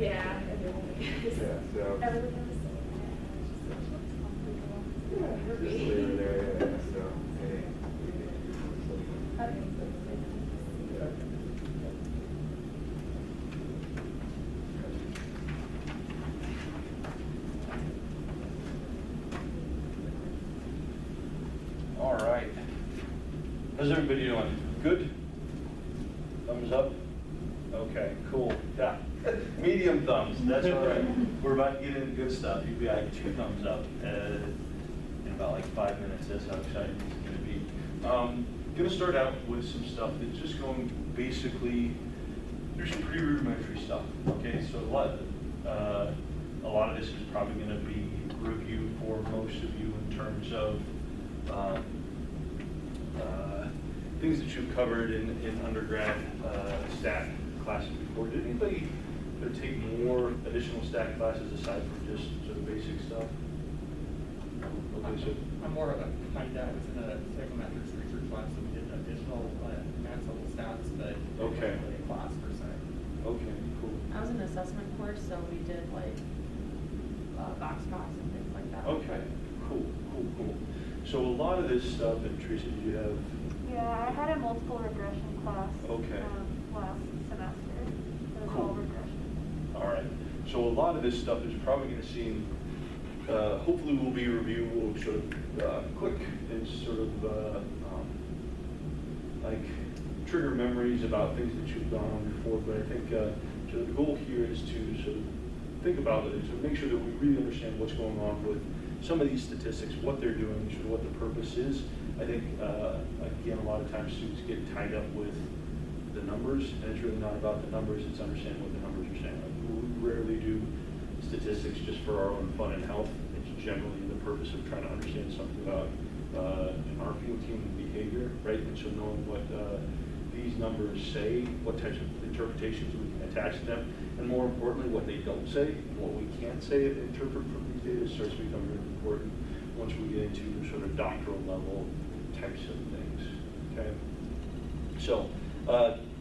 Yeah, it really is. Yeah, so. Everything is so Just leave it there, yeah, so, hey. All right. How's everybody doing? Good? Thumbs up? Okay, cool. Yeah. Medium thumbs, that's all right. We're about to get into good stuff. You'll be like 2 thumbs up in about like 5 minutes. That's how exciting it's going to be. Going to start out with some stuff that's just going basically, there's some pretty rudimentary stuff. Okay, so a lot of this is probably going to be review for most of you in terms of things that you've covered in undergrad stat classes before. Did anybody take more additional stat classes aside from just sort of basic stuff? Okay, so I'm more of a kind dad. I was in a psychometrics research class, so we did additional advanced level stats, but okay. It wasn't really a class per se. Okay, cool. I was in an assessment course, so we did like box plots and things like that. Okay, cool. So a lot of this stuff, and Teresa, did you have? Yeah, I had a multiple regression class Okay. Last semester. It was Cool. all regression. All right. So a lot of this stuff is probably going to seem, hopefully will be a review, will sort of quick. It's sort of like trigger memories about things that you've gone on before. But I think sort of the goal here is to sort of think about it, to make sure that we really understand what's going on with some of these statistics, what they're doing, sort of what the purpose is. I think, again, a lot of times students get tied up with the numbers, and it's really not about the numbers, it's understanding what the numbers are saying. Like, we rarely do statistics just for our own fun and health. It's generally the purpose of trying to understand something about, in our field, human behavior, right? And so knowing what these numbers say, what types of interpretations we can attach to them, and more importantly, what they don't say, and what we can't say and interpret from these data starts to become really important once we get into sort of doctoral level types of things, okay? So,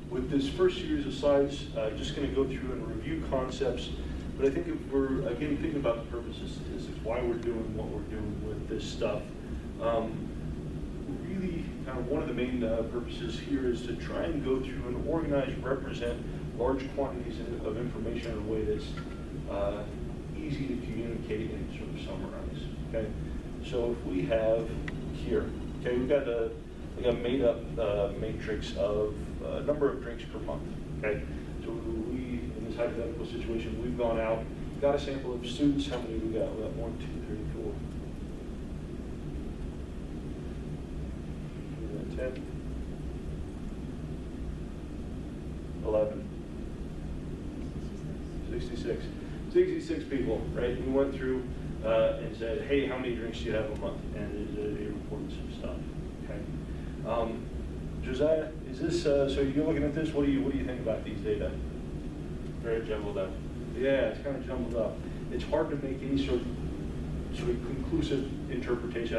with this first series of slides, just going to go through and review concepts, but I think if we're, again, thinking about the purpose of statistics, why we're doing what we're doing with this stuff, really kind of one of the main purposes here is to try and go through and organize, represent large quantities of information in a way that's easy to communicate and sort of summarize, okay? So if we have here, okay, we've got a made up matrix of number of drinks per month, okay? So we, in this hypothetical situation, we've gone out, got a sample of students. How many we got? We got 1, 2, 3, 4. 10, 11, 66. 66 people, right? We went through and said, hey, how many drinks do you have a month? And they reported some stuff, okay? Josiah, is this, so you're looking at this, what do you think about these data? Very jumbled up. Yeah, it's kind of jumbled up. It's hard to make any sort of conclusive interpretation.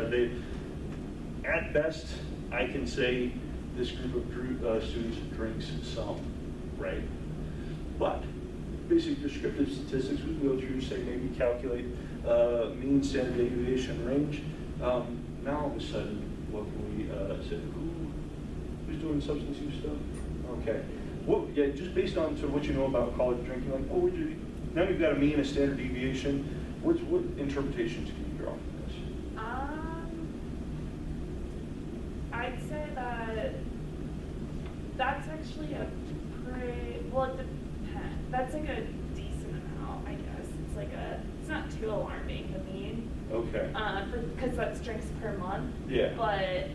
At best, I can say this group of students drinks some, right? But basic descriptive statistics, we can go through, say, maybe calculate mean standard deviation range. Now all of a sudden, what can we say? Who's doing substance use stuff? Okay. Well, yeah, just based on sort of what you know about college drinking, like, what would you? Now you've got a mean, a standard deviation. What interpretations can you draw from this? I'd say that that's actually a pretty, well, it depends. That's like a decent amount, I guess. It's like it's not too alarming, the mean. Okay. Because that's drinks per month. Yeah. But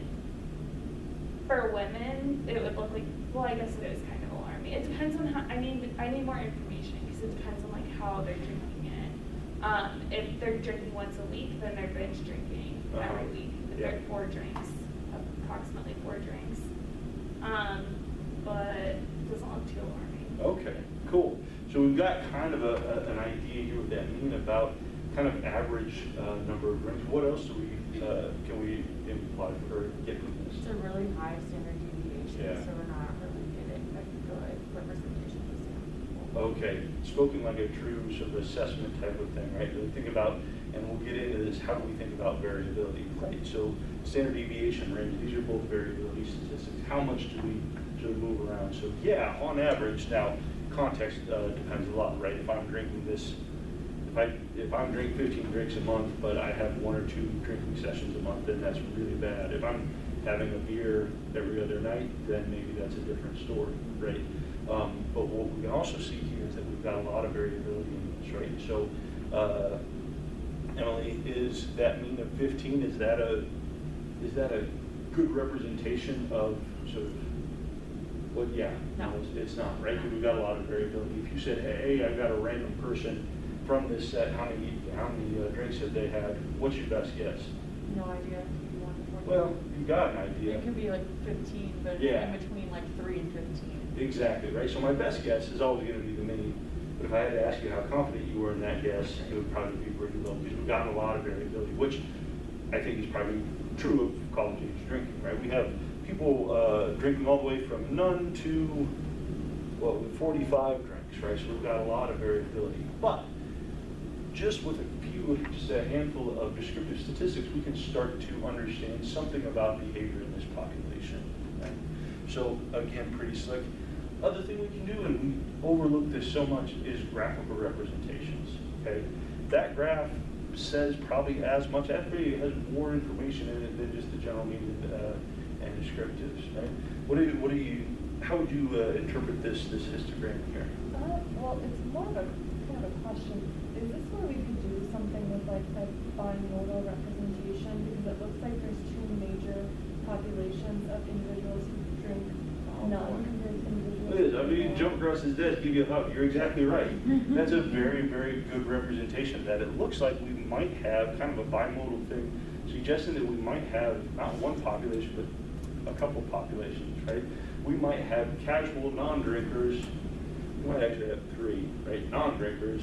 for women, it would look like, well, I guess it is kind of alarming. It depends on how, I need more information because it depends on like how they're drinking it. If they're drinking once a week, then they're binge drinking every week. If they're 4 drinks, approximately 4 drinks. But it doesn't look So we've got kind of an idea here with that mean about kind of average number of drinks. What else do we can we imply or get from this? It's a really high standard deviation, Yeah. so we're not really getting a good representation of the sample. Okay, spoken like a true sort of assessment type of thing, right? Really think about, and we'll get into this, how do we think about variability, right? So standard deviation range, these are both variability statistics. How much do we sort of move around? So yeah, on average, now context depends a lot, right? If I'm drinking this, if I'm drinking 15 drinks a month, but I have 1 or 2 drinking sessions a month, then that's really bad. If I'm having a beer every other night, then maybe that's a different story, right? But what we can also see here is that we've got a lot of variability in this, right? So, Emily, is that mean of 15? Is that a good representation of sort of? Well, yeah, No. it's not, right? Because we've got a lot of variability. If you said, hey, I've got a random person from this set, how many drinks have they had? What's your best guess? No idea. You want to- Well, you've got an idea. It could be like 15, but Yeah. in between like 3 and 15. Exactly, right? So my best guess is always going to be the mean. But if I had to ask you how confident you were in that guess, it would probably be pretty low because we've gotten a lot of variability, which I think is probably true of college age drinking, right? We have people drinking all the way from none to, 45 drinks, right? So we've got a lot of variability. But just with just a handful of descriptive statistics, we can start to understand something about behavior in this population. Right? So again, pretty slick. Other thing we can do, and we overlook this so much, is graphical representations. Okay, that graph says probably as much. Actually, it has more information in it than just the general meaning and descriptives. Right? How would you interpret this histogram here? Well, it's more of a kind of a question. Is this where we could do something with like a bimodal representation? Because it looks like there's 2 major populations of individuals who drink none compared to individuals. Liz, I mean, jump across his desk, give you a hug. You're exactly right. That's a very, very good representation. That it looks like we might have kind of a bimodal thing, suggesting that we might have not one population, but a couple populations, right? We might have casual non-drinkers. We might actually have 3, right? Non-drinkers,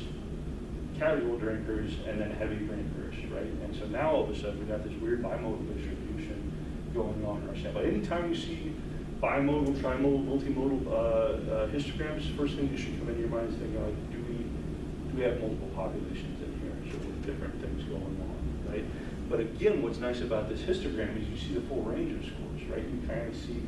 casual drinkers, and then heavy drinkers, right? And so now all of a sudden we got this weird bimodal distribution going on in our sample. Anytime you see bimodal, trimodal, multimodal histograms, first thing you should come into your mind is thinking like, do we have multiple populations in here? So with different things going on, right? But again, what's nice about this histogram is you see the full range of scores, right? You kind of see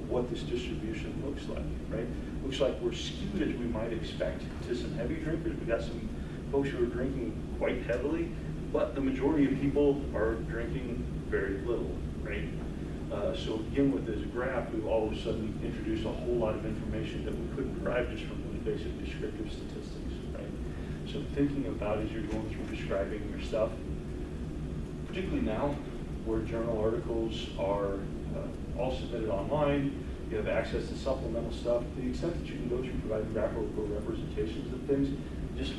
what this distribution looks like, right? Looks like we're skewed as we might expect to some heavy drinkers. We got some folks who are drinking quite heavily, but the majority of people are drinking very little, right? So again, with this graph, we've all of a sudden introduced a whole lot of information that we couldn't derive just from those basic descriptive statistics, right? So thinking about as you're going through describing your stuff, particularly now, where journal articles are all submitted online, you have access to supplemental stuff, to the extent that you can go through providing graphical representations of things, just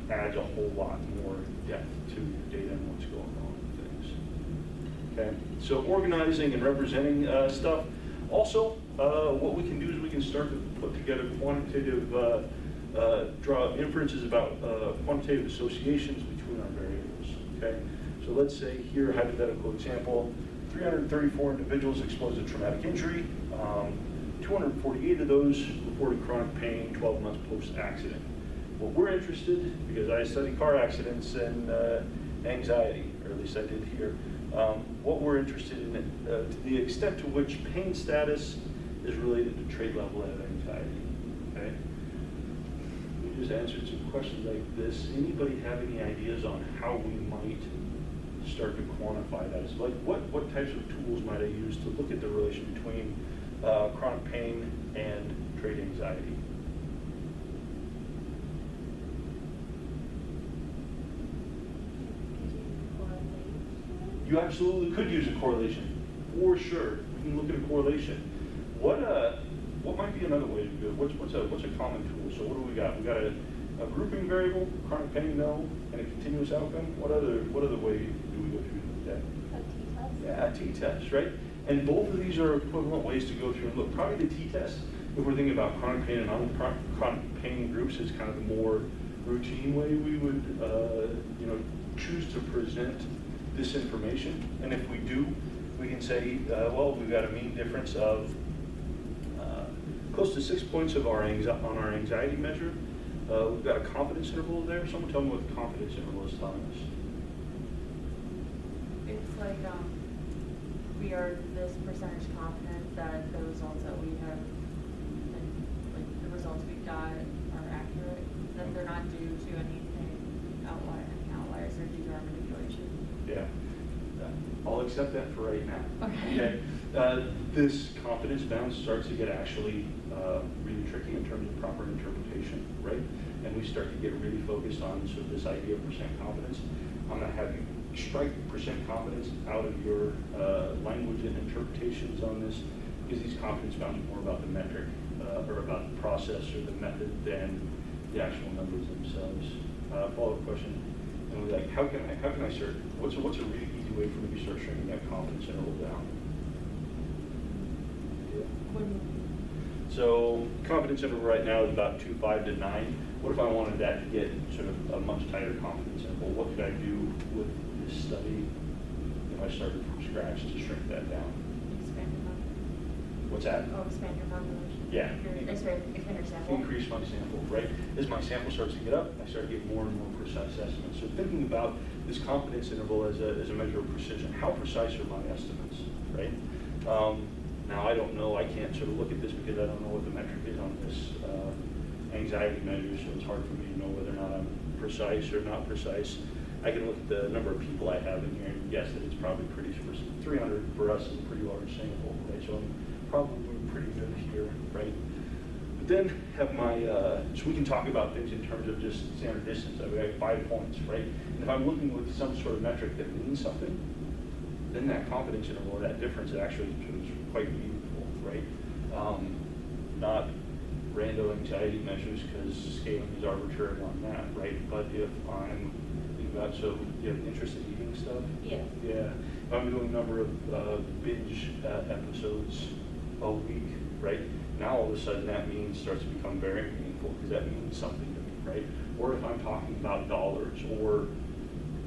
adds a whole lot more depth to your data and what's going on with things. Okay, so organizing and representing stuff. Also, what we can do is we can start to put together quantitative, draw inferences about quantitative associations between our variables. Okay, so let's say here, hypothetical example, 334 individuals exposed to traumatic injury. 248 of those reported chronic pain 12 months post-accident. Well, we're interested, because I study car accidents and anxiety, or at least I did here. What we're interested in, to the extent to which pain status is related to trait level of anxiety. Okay? We just answered some questions like this. Anybody have any ideas on how we might start to quantify that? So like what types of tools might I use to look at the relation between chronic pain and trait anxiety? You absolutely could use a correlation, for sure. We can look at a correlation. What might be another way to do it? What's a common tool? So what do we got? We got a grouping variable, chronic pain, no, and a continuous outcome. What other way do we go through that? A t-test? Yeah, a t-test, right? And both of these are equivalent ways to go through and look. Probably the t-test If we're thinking about chronic pain and non-chronic pain groups, it's kind of the more routine way we would, choose to present this information. And if we do, we can say, well, we've got a mean difference of close to 6 points of on our anxiety measure. We've got a confidence interval there. Someone tell me what the confidence interval is telling us. It's like, we are this percentage confident that the results that we have, like the results we got are accurate, that they're not due to any outliers, they're due to our manipulation. Yeah. I'll accept that for right now. Okay. This confidence bound starts to get actually really tricky in terms of proper interpretation, right? And we start to get really focused on sort of this idea of percent confidence. I'm going to have you strike percent confidence out of your language and interpretations on this, because these confidence bounds are more about the metric or about the process or the method than the actual numbers themselves. Follow-up question. And we're like, how can I start? What's a really easy way for me to start shrinking that confidence interval down? Yeah. So confidence interval right now is about 2.5 to 9. What if I wanted that to get sort of a much tighter confidence interval? What could I do with this study if I started from scratch to shrink that down? Expand your population. What's that? Oh, expand your population. Yeah. Expand your sample. Increase my sample, right? As my sample starts to get up, I start to get more and more precise estimates. So thinking about this confidence interval as a measure of precision, how precise are my estimates, right? Now I don't know, I can't sort of look at this because I don't know what the metric is on this anxiety measure, so it's hard for me to know whether or not I'm precise or not precise. I can look at the number of people I have in here and guess that it's probably pretty, 300 for us is a pretty large sample, right? So I'm probably pretty good here, right? But then have my, so we can talk about things in terms of just standard distance. I've got 5 points, right? And if I'm looking with some sort of metric that means something, then that confidence interval, or that difference, actually is quite meaningful, right? Not random anxiety measures, because scaling is arbitrary on that, right? But if I'm thinking about, so you have interest in eating stuff? Yeah. Yeah. If I'm doing a number of binge episodes a week, right? Now all of a sudden that starts to become very meaningful, because that means something to me, right? Or if I'm talking about dollars or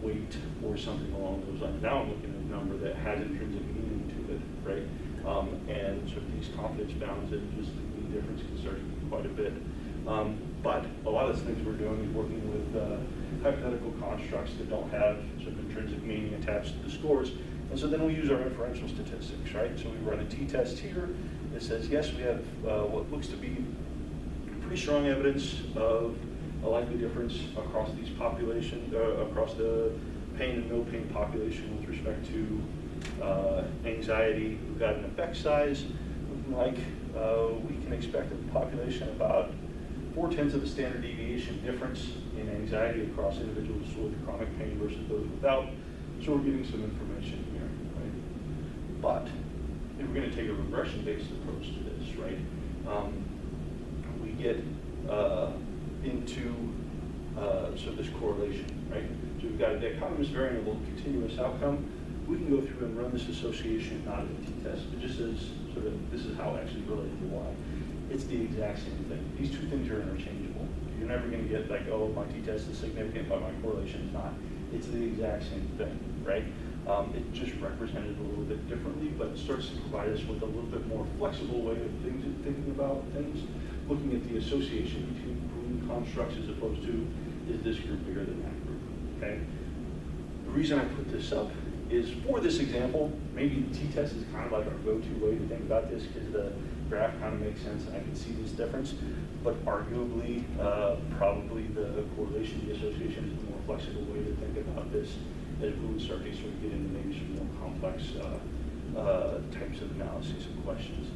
weight or something along those lines, now I'm looking at a number that has intrinsic meaning to it, right? And so these confidence bounds and just the mean difference can start to be quite a bit. But a lot of the things we're doing is working with hypothetical constructs that don't have sort of intrinsic meaning attached to the scores. And so then we use our inferential statistics, right? So we run a t-test here that says, yes, we have what looks to be pretty strong evidence of a likely difference across these populations, across the pain and no pain population with respect to anxiety. We've got an effect size looking like we can expect a population about 4/10 of a standard deviation difference in anxiety across individuals with chronic pain versus those without. So we're getting some information here, right? But if we're going to take a regression-based approach to this, right, we get into so this correlation, right? So we've got a dichotomous variable continuous outcome. We can go through and run this association not as a t-test, but just as sort of this is how it actually related to y. It's the exact same thing. These two things are interchangeable. You're never going to get like, oh, my t-test is significant, but my correlation is not. It's the exact same thing, right? It just represented a little bit differently, but it starts to provide us with a little bit more flexible way of thinking about things, looking at the association between constructs as opposed to, is this group bigger than that group, okay? The reason I put this up is for this example, maybe the t-test is kind of like our go-to way to think about this because the graph kind of makes sense and I can see this difference, but arguably, probably the correlation, the association is a more flexible way to think about this as we would start to sort of get into maybe some more complex types of analyses and questions.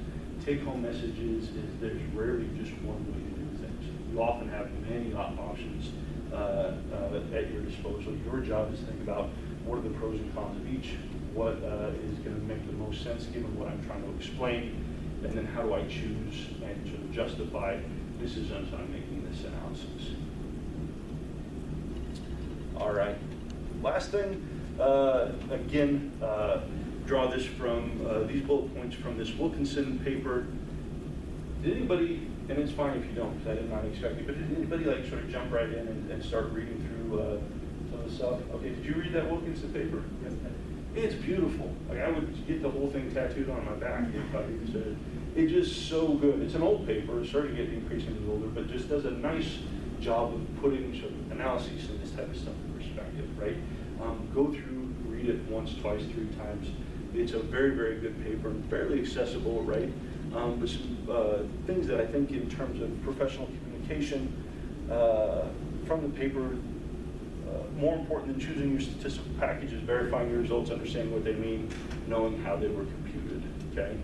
Take-home messages is there's rarely just one way to do things. You often have many options at your disposal. Your job is to think about what are the pros and cons of each, what is going to make the most sense given what I'm trying to explain, and then how do I choose and sort of justify decisions on making this analysis. All right, last thing, again, draw this from these bullet points from this Wilkinson paper. Did anybody, and it's fine if you don't, because I did not expect it, but did anybody like sort of jump right in and start reading through some of the stuff? Okay, did you read that Wilkinson paper? Yes, I did. It's beautiful. Like I would get the whole thing tattooed on my back if I used it. It's just so good. It's an old paper. It's starting to get increasingly older, but just does a nice job of putting sort of analyses and this type of stuff in perspective, right? Go through, read it once, twice, 3 times. It's a very, very good paper and fairly accessible, right? But some things that I think in terms of professional communication from the paper, more important than choosing your statistical packages, verifying your results, understanding what they mean, knowing how they were computed, okay?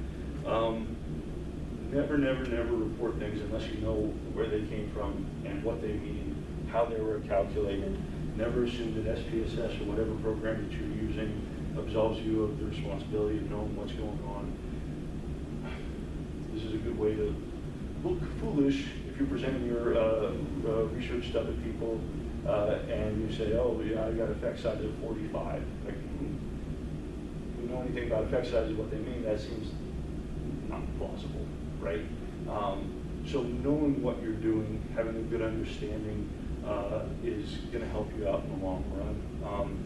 Never, never, never report things unless you know where they came from and what they mean, how they were calculated. Never assume that SPSS or whatever program that you're using absolves you of the responsibility of knowing what's going on. This is a good way to look foolish if you're presenting your research stuff to people and you say, oh, yeah, I got effect size of 45. Like, if we know anything about effect sizes, what they mean, that seems not plausible, right? So knowing what you're doing, having a good understanding is going to help you out in the long run.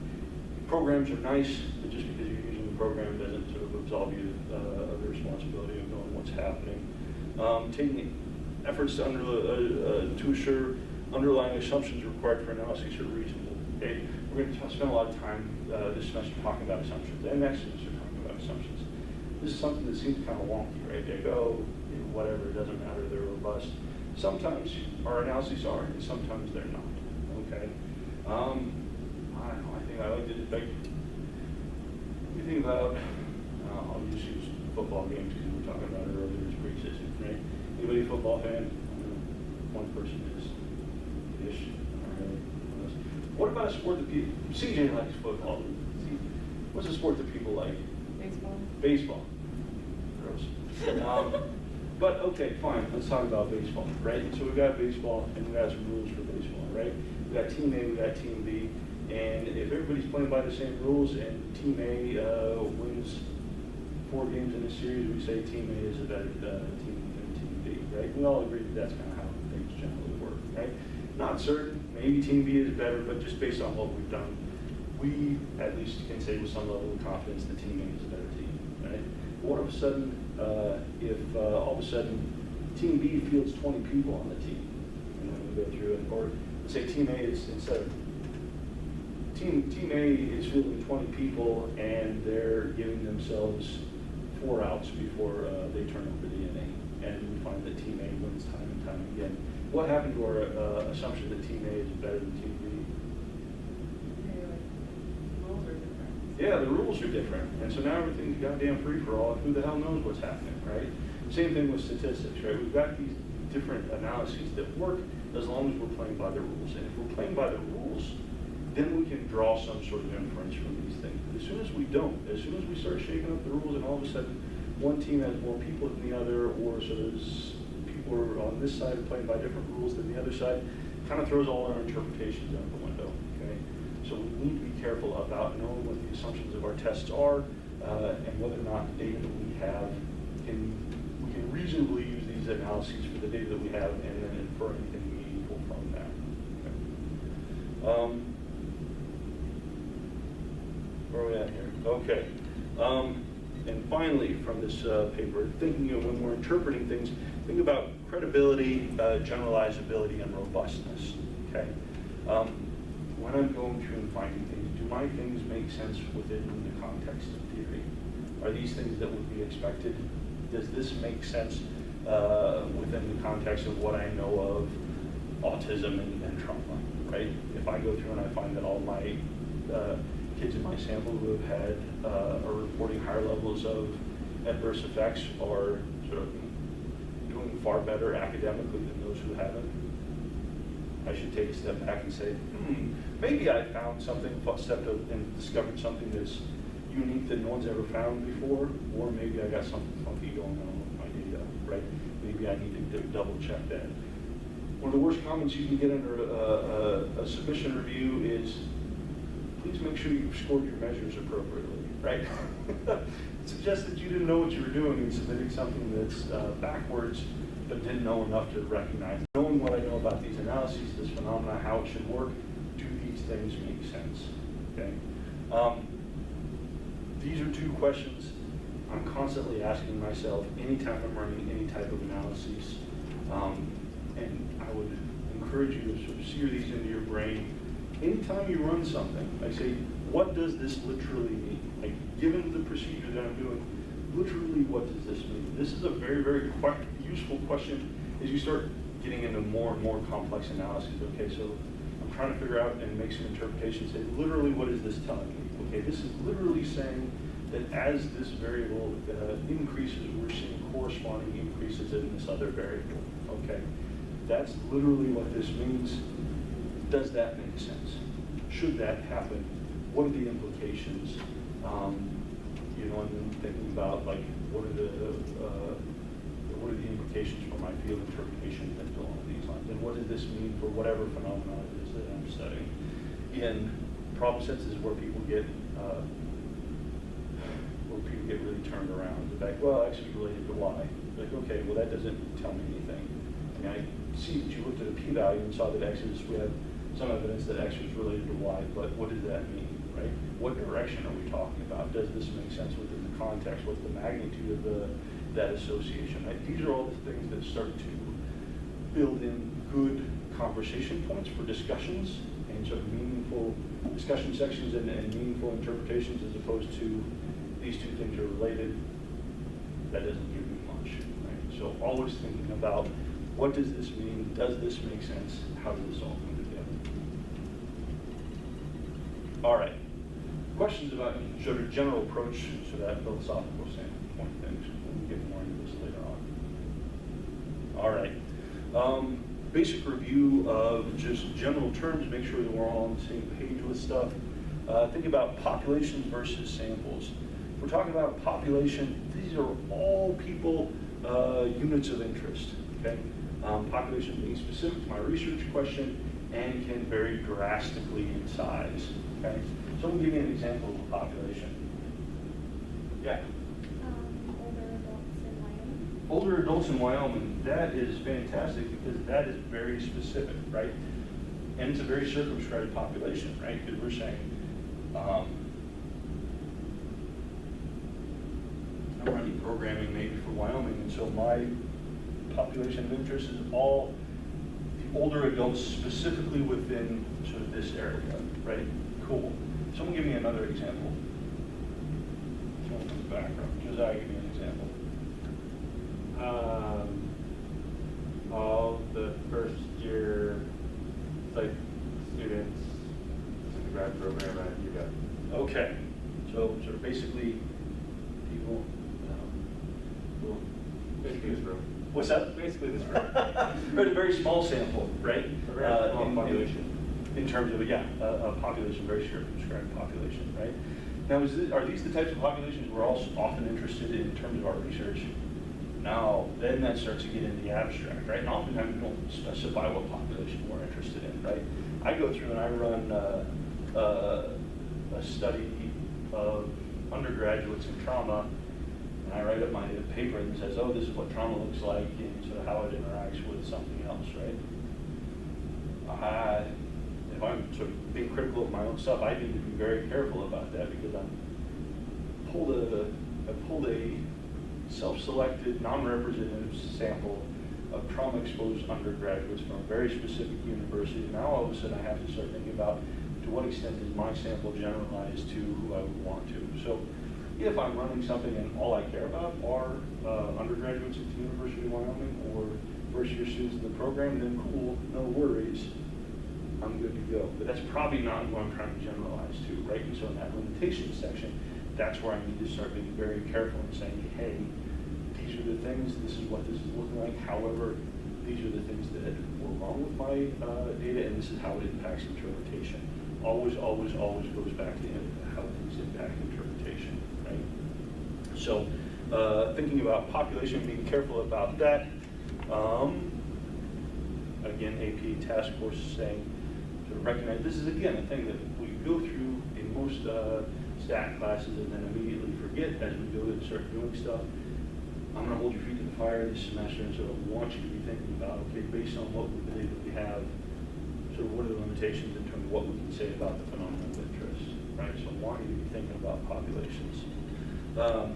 Programs are nice, but just because you're using the program doesn't sort of absolve you of the responsibility of knowing what's happening. Taking efforts to assure underlying assumptions required for analysis are reasonable. Okay? We're going to spend a lot of time this semester talking about assumptions, and next semester talking about assumptions. This is something that seems kind of wonky, right? They go, you know, whatever, it doesn't matter, they're robust. Sometimes our analyses are, and sometimes they're not. Okay? I don't know, I think I like to like, you think about, I'll just use football games because we were talking about it earlier, it's preseason, right? Anybody a football fan? One person is. Ish. What about a sport that people, CJ likes football. What's a sport that people like? Baseball. Baseball. Gross. But okay, fine, let's talk about baseball, right? So we've got baseball and we've got some rules for baseball, right? We've got team A, we've got team B, and if everybody's playing by the same rules and team A wins 4 games in a series, we say team A is a better team than team B, right? We all agree that that's kind of how things generally work, right? Not certain, maybe team B is better, but just based on what we've done, we at least can say with some level of confidence that team A is a better team, right? All of a sudden, if all of a sudden team B fields 20 people on the team, and then we go through it, or let's say team A is instead of team A is fielding 20 people and they're giving themselves 4 outs before they turn over the inning, and we find that team A wins time and time again. What happened to our assumption that team A is better than team B? Rules are different. Yeah, the rules are different, and so now everything's goddamn free for all, and who the hell knows what's happening, right? Same thing with statistics, right? We've got these different analyses that work as long as we're playing by the rules, and if we're playing by the rules, then we can draw some sort of inference from these things. But as soon as we don't, as soon as we start shaking up the rules, and all of a sudden one team has more people than the other, or so there's people are on this side playing by different rules than the other side, kind of throws all our interpretations out the window. Okay, so we need to be careful about knowing what the assumptions of our tests are, and whether or not the data that we have we can reasonably use these analyses for the data that we have, and then infer anything meaningful from that. Okay. Where are we at here? Okay. And finally, from this paper, thinking of when we're interpreting things, think about credibility, generalizability, and robustness. Okay. When I'm going through and finding things, do my things make sense within the context of theory? Are these things that would be expected? Does this make sense within the context of what I know of autism and trauma? Right. If I go through and I find that all my kids in my sample who have had are reporting higher levels of adverse effects are sort of doing far better academically than those who haven't, I should take a step back and say, maybe I found something, stepped up and discovered something that's unique that no one's ever found before, or maybe I got something funky going on with my data, right? Maybe I need to double check that. One of the worst comments you can get under a submission review is, please make sure you've scored your measures appropriately, right? It suggests that you didn't know what you were doing in submitting something that's backwards but didn't know enough to recognize. Knowing what I know about these analyses, this phenomena, how it should work, do these things make sense? Okay. These are two questions I'm constantly asking myself anytime I'm running any type of analyses. And I would encourage you to sort of sear these into your brain. Anytime you run something, I say, what does this literally mean? Like, given the procedure that I'm doing, literally what does this mean? This is a very, very useful question as you start getting into more and more complex analyses. Okay, so I'm trying to figure out and make some interpretations. Say, literally, what is this telling me? Okay, this is literally saying that as this variable increases, we're seeing corresponding increases in this other variable. Okay, that's literally what this means. Does that make sense? Should that happen? What are the implications? You know, and then thinking about like what are the implications for my field interpretation and along these lines, and what does this mean for whatever phenomenon it is that I'm studying? In problem sets is where people get really turned around. The fact, well, X is related to Y. Like, okay, well that doesn't tell me anything. I mean, I see that you looked at a p-value and saw that X is, we have some evidence that X was related to Y, but what does that mean, right? What direction are we talking about? Does this make sense within the context? What's the magnitude of that association, right? These are all the things that start to build in good conversation points for discussions and sort of meaningful discussion sections and meaningful interpretations, as opposed to these two things are related. That doesn't give me much, right? So always thinking about what does this mean? Does this make sense? How does this all come together? All right. Questions about sort of general approach to that philosophical standpoint things. We'll get more into this later on. All right. Basic review of just general terms, make sure that we're all on the same page with stuff. Think about population versus samples. If we're talking about population, these are all people, units of interest, okay? Population being specific to my research question and can vary drastically in size, okay? So we'll give you an example of a population. Yeah? Older adults in Wyoming. Older adults in Wyoming, that is fantastic because that is very specific, right? And it's a very circumscribed population, right? Because we're saying, I'm running programming maybe for Wyoming, and so my population of interest is all the older adults specifically within sort of this area, right? Cool. Someone give me another example. Someone from the background. Josiah, give me an example. All the first year psych students in the grad program at UW. Okay. So sort of basically people, well, Basically this room. what's that? Basically this room. But a very small sample, right? A very small population. In terms of, a population, very circumscribed population, right? Now, are these the types of populations we're also often interested in terms of our research? No, then that starts to get into the abstract, right? And oftentimes we don't specify what population we're interested in, right? I go through and I run a study of undergraduates in trauma, and I write up my paper that says, oh, this is what trauma looks like and sort of how it interacts with something else, right? If I'm sort of being critical of my own stuff, I need to be very careful about that because I pulled a self-selected, non-representative sample of trauma-exposed undergraduates from a very specific university. Now all of a sudden I have to start thinking about to what extent is my sample generalized to who I would want to. So if I'm running something and all I care about are undergraduates at the University of Wyoming or first-year students in the program, then cool, no worries. I'm good to go. But that's probably not what I'm trying to generalize to, right? And so in that limitation section, that's where I need to start being very careful and saying, hey, these are the things, this is what this is looking like. However, these are the things that were wrong with my data, and this is how it impacts interpretation. Always, always, always goes back to how things impact interpretation, right? So thinking about population, being careful about that. Again, AP task force is saying, to recognize this is again a thing that we go through in most stat classes and then immediately forget as we go and start doing stuff. I'm going to hold your feet to the fire this semester, and sort of want you to be thinking about, okay, based on what we believe that we have, sort of what are the limitations in terms of what we can say about the phenomenon of interest, right? So I want you to be thinking about populations.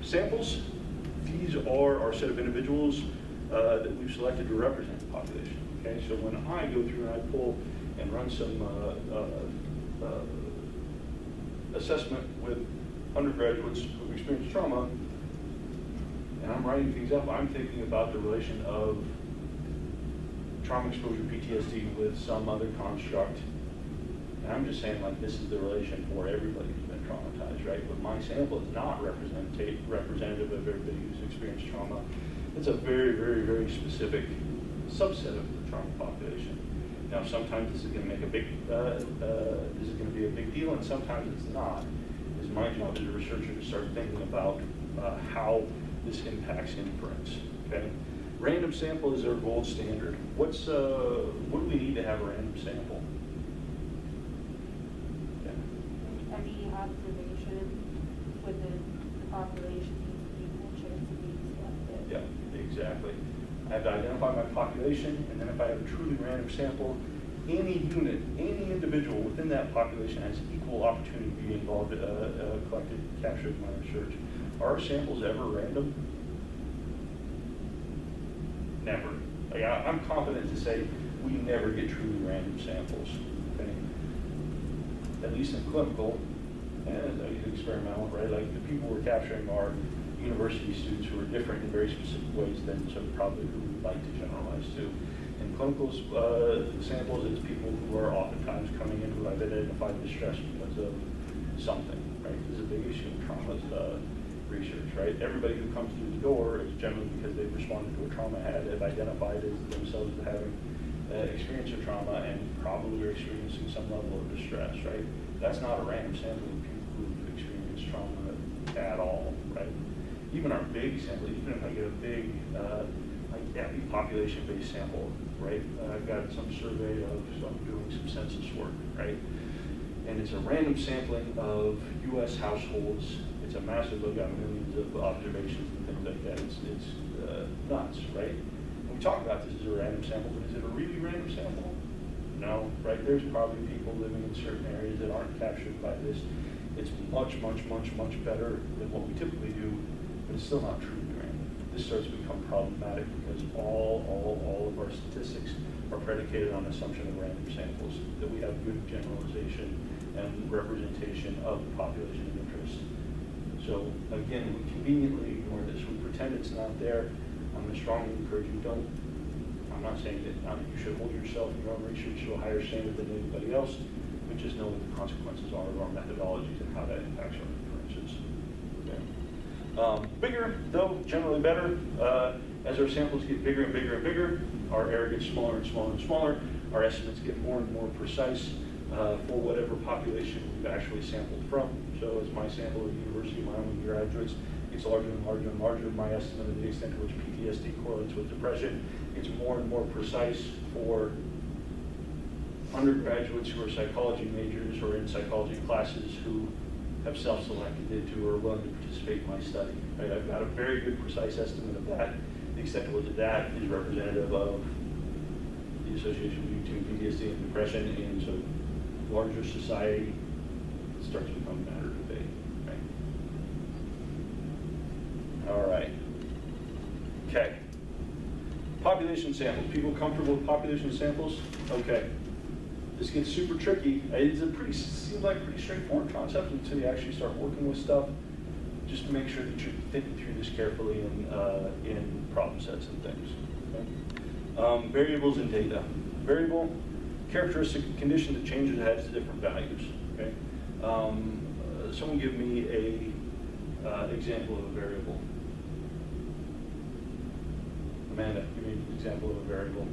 Samples, these are our set of individuals that we've selected to represent the population, okay? So when I go through and I pull and run some assessment with undergraduates who've experienced trauma, and I'm writing things up, I'm thinking about the relation of trauma exposure PTSD with some other construct. And I'm just saying, like, this is the relation for everybody who's been traumatized, right? But my sample is not representative of everybody who's experienced trauma. It's a very, very, very specific subset of the trauma population. Now, sometimes this is going to make a big, this is going to be a big deal, and sometimes it's not. It's my job as a researcher to start thinking about how this impacts inference. Okay, random sample is our gold standard. What do we need to have a random sample? Yeah. Any observation within the population needs to be equal chance of being selected. Yeah, exactly. I have to identify my population, and then if I have a truly random sample, any unit, any individual within that population has equal opportunity to be involved, collected, captured in my research. Are our samples ever random? Never. Like, I'm confident to say we never get truly random samples. Okay? At least in clinical, and experimental, right? Like, the people we're capturing are university students who are different in very specific ways than sort of probably who we'd like to generalize to. In clinical samples, it's people who are oftentimes coming in who have identified distress because of something, right? This is a big issue in trauma research, right? Everybody who comes through the door is generally because they've responded to a trauma, have identified as themselves as having experience of trauma, and probably are experiencing some level of distress, right? That's not a random sample of people who've experienced trauma at all, right? Even our big sample, even if I get a big population-based sample, right? I've got some survey of, so I'm doing some census work, right? And it's a random sampling of U.S. households. It's a massive, we've got millions of observations and things like that. It's nuts, right? And we talk about this as a random sample, but is it a really random sample? No, right? There's probably people living in certain areas that aren't captured by this. It's much, much, much, much better than what we typically do, but it's still not truly random. This starts to become problematic because all of our statistics are predicated on assumption of random samples, that we have good generalization and representation of the population of interest. So again, we conveniently ignore this. We pretend it's not there. I'm going to strongly encourage you, I'm not saying that you should hold yourself in your own research to a higher standard than anybody else, but just know what the consequences are of our methodologies and how that impacts our inferences. Okay. Bigger, though, generally better. As our samples get bigger and bigger and bigger, our error gets smaller and smaller and smaller. Our estimates get more and more precise for whatever population we've actually sampled from. So as my sample of University of Miami graduates gets larger and larger and larger, my estimate of the extent to which PTSD correlates with depression gets more and more precise for undergraduates who are psychology majors or in psychology classes who have self-selected to or are willing to participate in my study. Right? I've got a very good precise estimate of that. The extent to which that is representative of the association between PTSD and depression in sort of larger society, it starts to become a matter of debate. Right? All right. Okay. Population samples. People comfortable with population samples? Okay. This gets super tricky. Seems like a pretty straightforward concept until you actually start working with stuff. Just to make sure that you're thinking through this carefully in problem sets and things. Okay? Variables in data. Variable, characteristic condition that changes and has different values. Okay? Someone give me a example of a variable. Amanda, give me an example of a variable.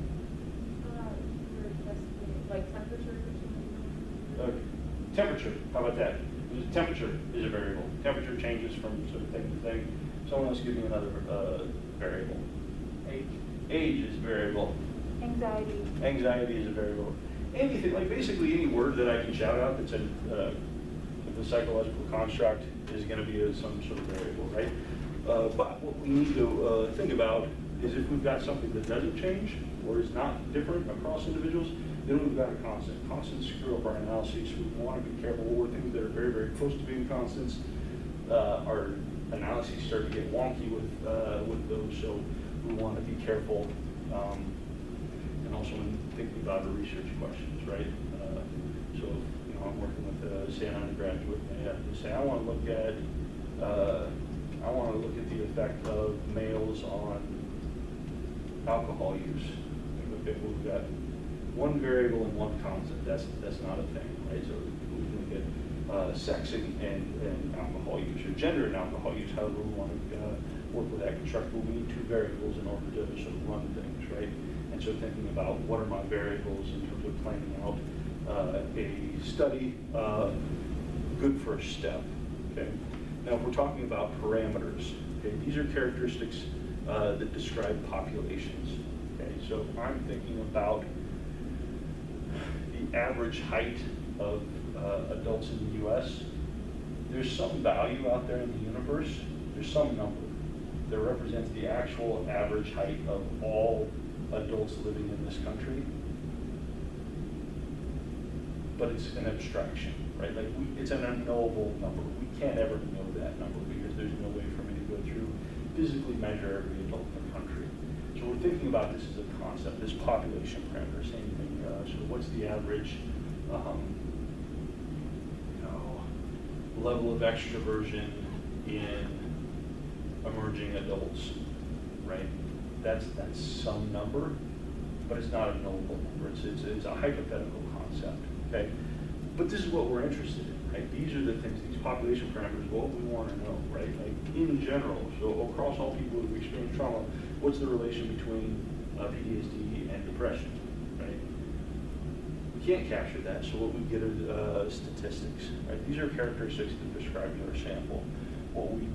Like temperature or something? Temperature, how about that? Temperature is a variable. Temperature changes from sort of thing to thing. Someone else give me another variable. Age. Age is a variable. Anxiety. Anxiety is a variable. Anything, like basically any word that I can shout out that's a psychological construct is going to be some sort of variable, right? But what we need to think about is if we've got something that doesn't change or is not different across individuals, then we've got a constant. Constants screw up our analyses. We want to be careful over things that are very, very close to being constants. Our analyses start to get wonky with those, so we want to be careful. And also when thinking about the research questions, right? So, you know, I'm working with, say, an undergraduate, and they have to say, I want to look at the effect of males on alcohol use. Okay, well, we've got one variable and one constant. That's not a thing, right? So we can look at sex and alcohol use, or gender and alcohol use, however we want to work with that construct. But we need two variables in order to sort of run things, right? And so thinking about what are my variables in terms of planning out a study, good first step, okay? Now, if we're talking about parameters, okay, these are characteristics that describe populations, okay? So I'm thinking about the average height of adults in the US. There's some value out there in the universe. There's some number that represents the actual average height of all adults living in this country. But it's an abstraction, right? Like it's an unknowable number. We can't ever know that number because there's no way for me to go through, physically measure every adult in the country. So we're thinking about this as a concept, this population parameter, same thing. So what's the average level of extroversion in emerging adults, right? That's some number, but it's not a knowable number. It's a hypothetical concept, okay? But this is what we're interested in, right? These are the things, these population parameters, what we want to know, right? Like in general, so across all people who've experienced trauma, what's the relation between PTSD and depression, right? We can't capture that, so what we get are statistics, right? These are characteristics that describe your sample. What we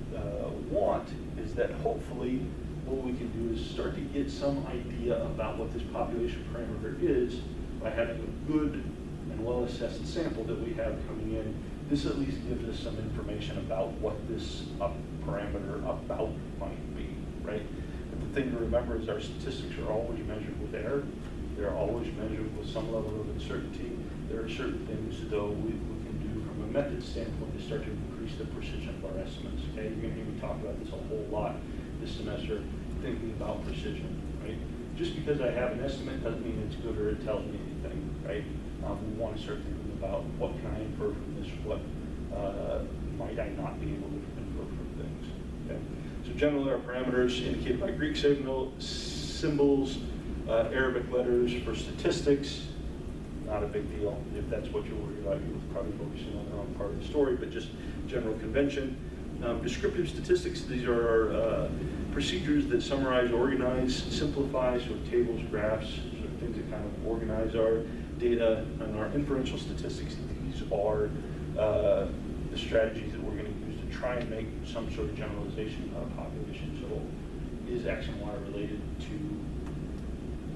want is that hopefully what we can do is start to get some idea about what this population parameter is by having a good and well-assessed sample that we have coming in. This at least gives us some information about what this parameter about might be, right? But the thing to remember is our statistics are always measured with error. They're always measured with some level of uncertainty. There are certain things, though, we can do from a method standpoint to start to increase the precision of our estimates, okay? You're gonna hear me talk about this a whole lot this semester, thinking about precision, right? Just because I have an estimate doesn't mean it's good or it tells me anything, right? We want to start thinking about what can I infer from this, what might I not be able to infer from things, okay? So generally our parameters indicated by Greek symbols, Arabic letters for statistics, not a big deal. If that's what you're worried about, you're probably focusing on the wrong part of the story, but just general convention. Descriptive statistics, these are our procedures that summarize, organize, simplify, so tables, graphs, sort of things that kind of organize our data. And our inferential statistics, these are the strategies that we're going to use to try and make some sort of generalization about a population. So is X and Y related to,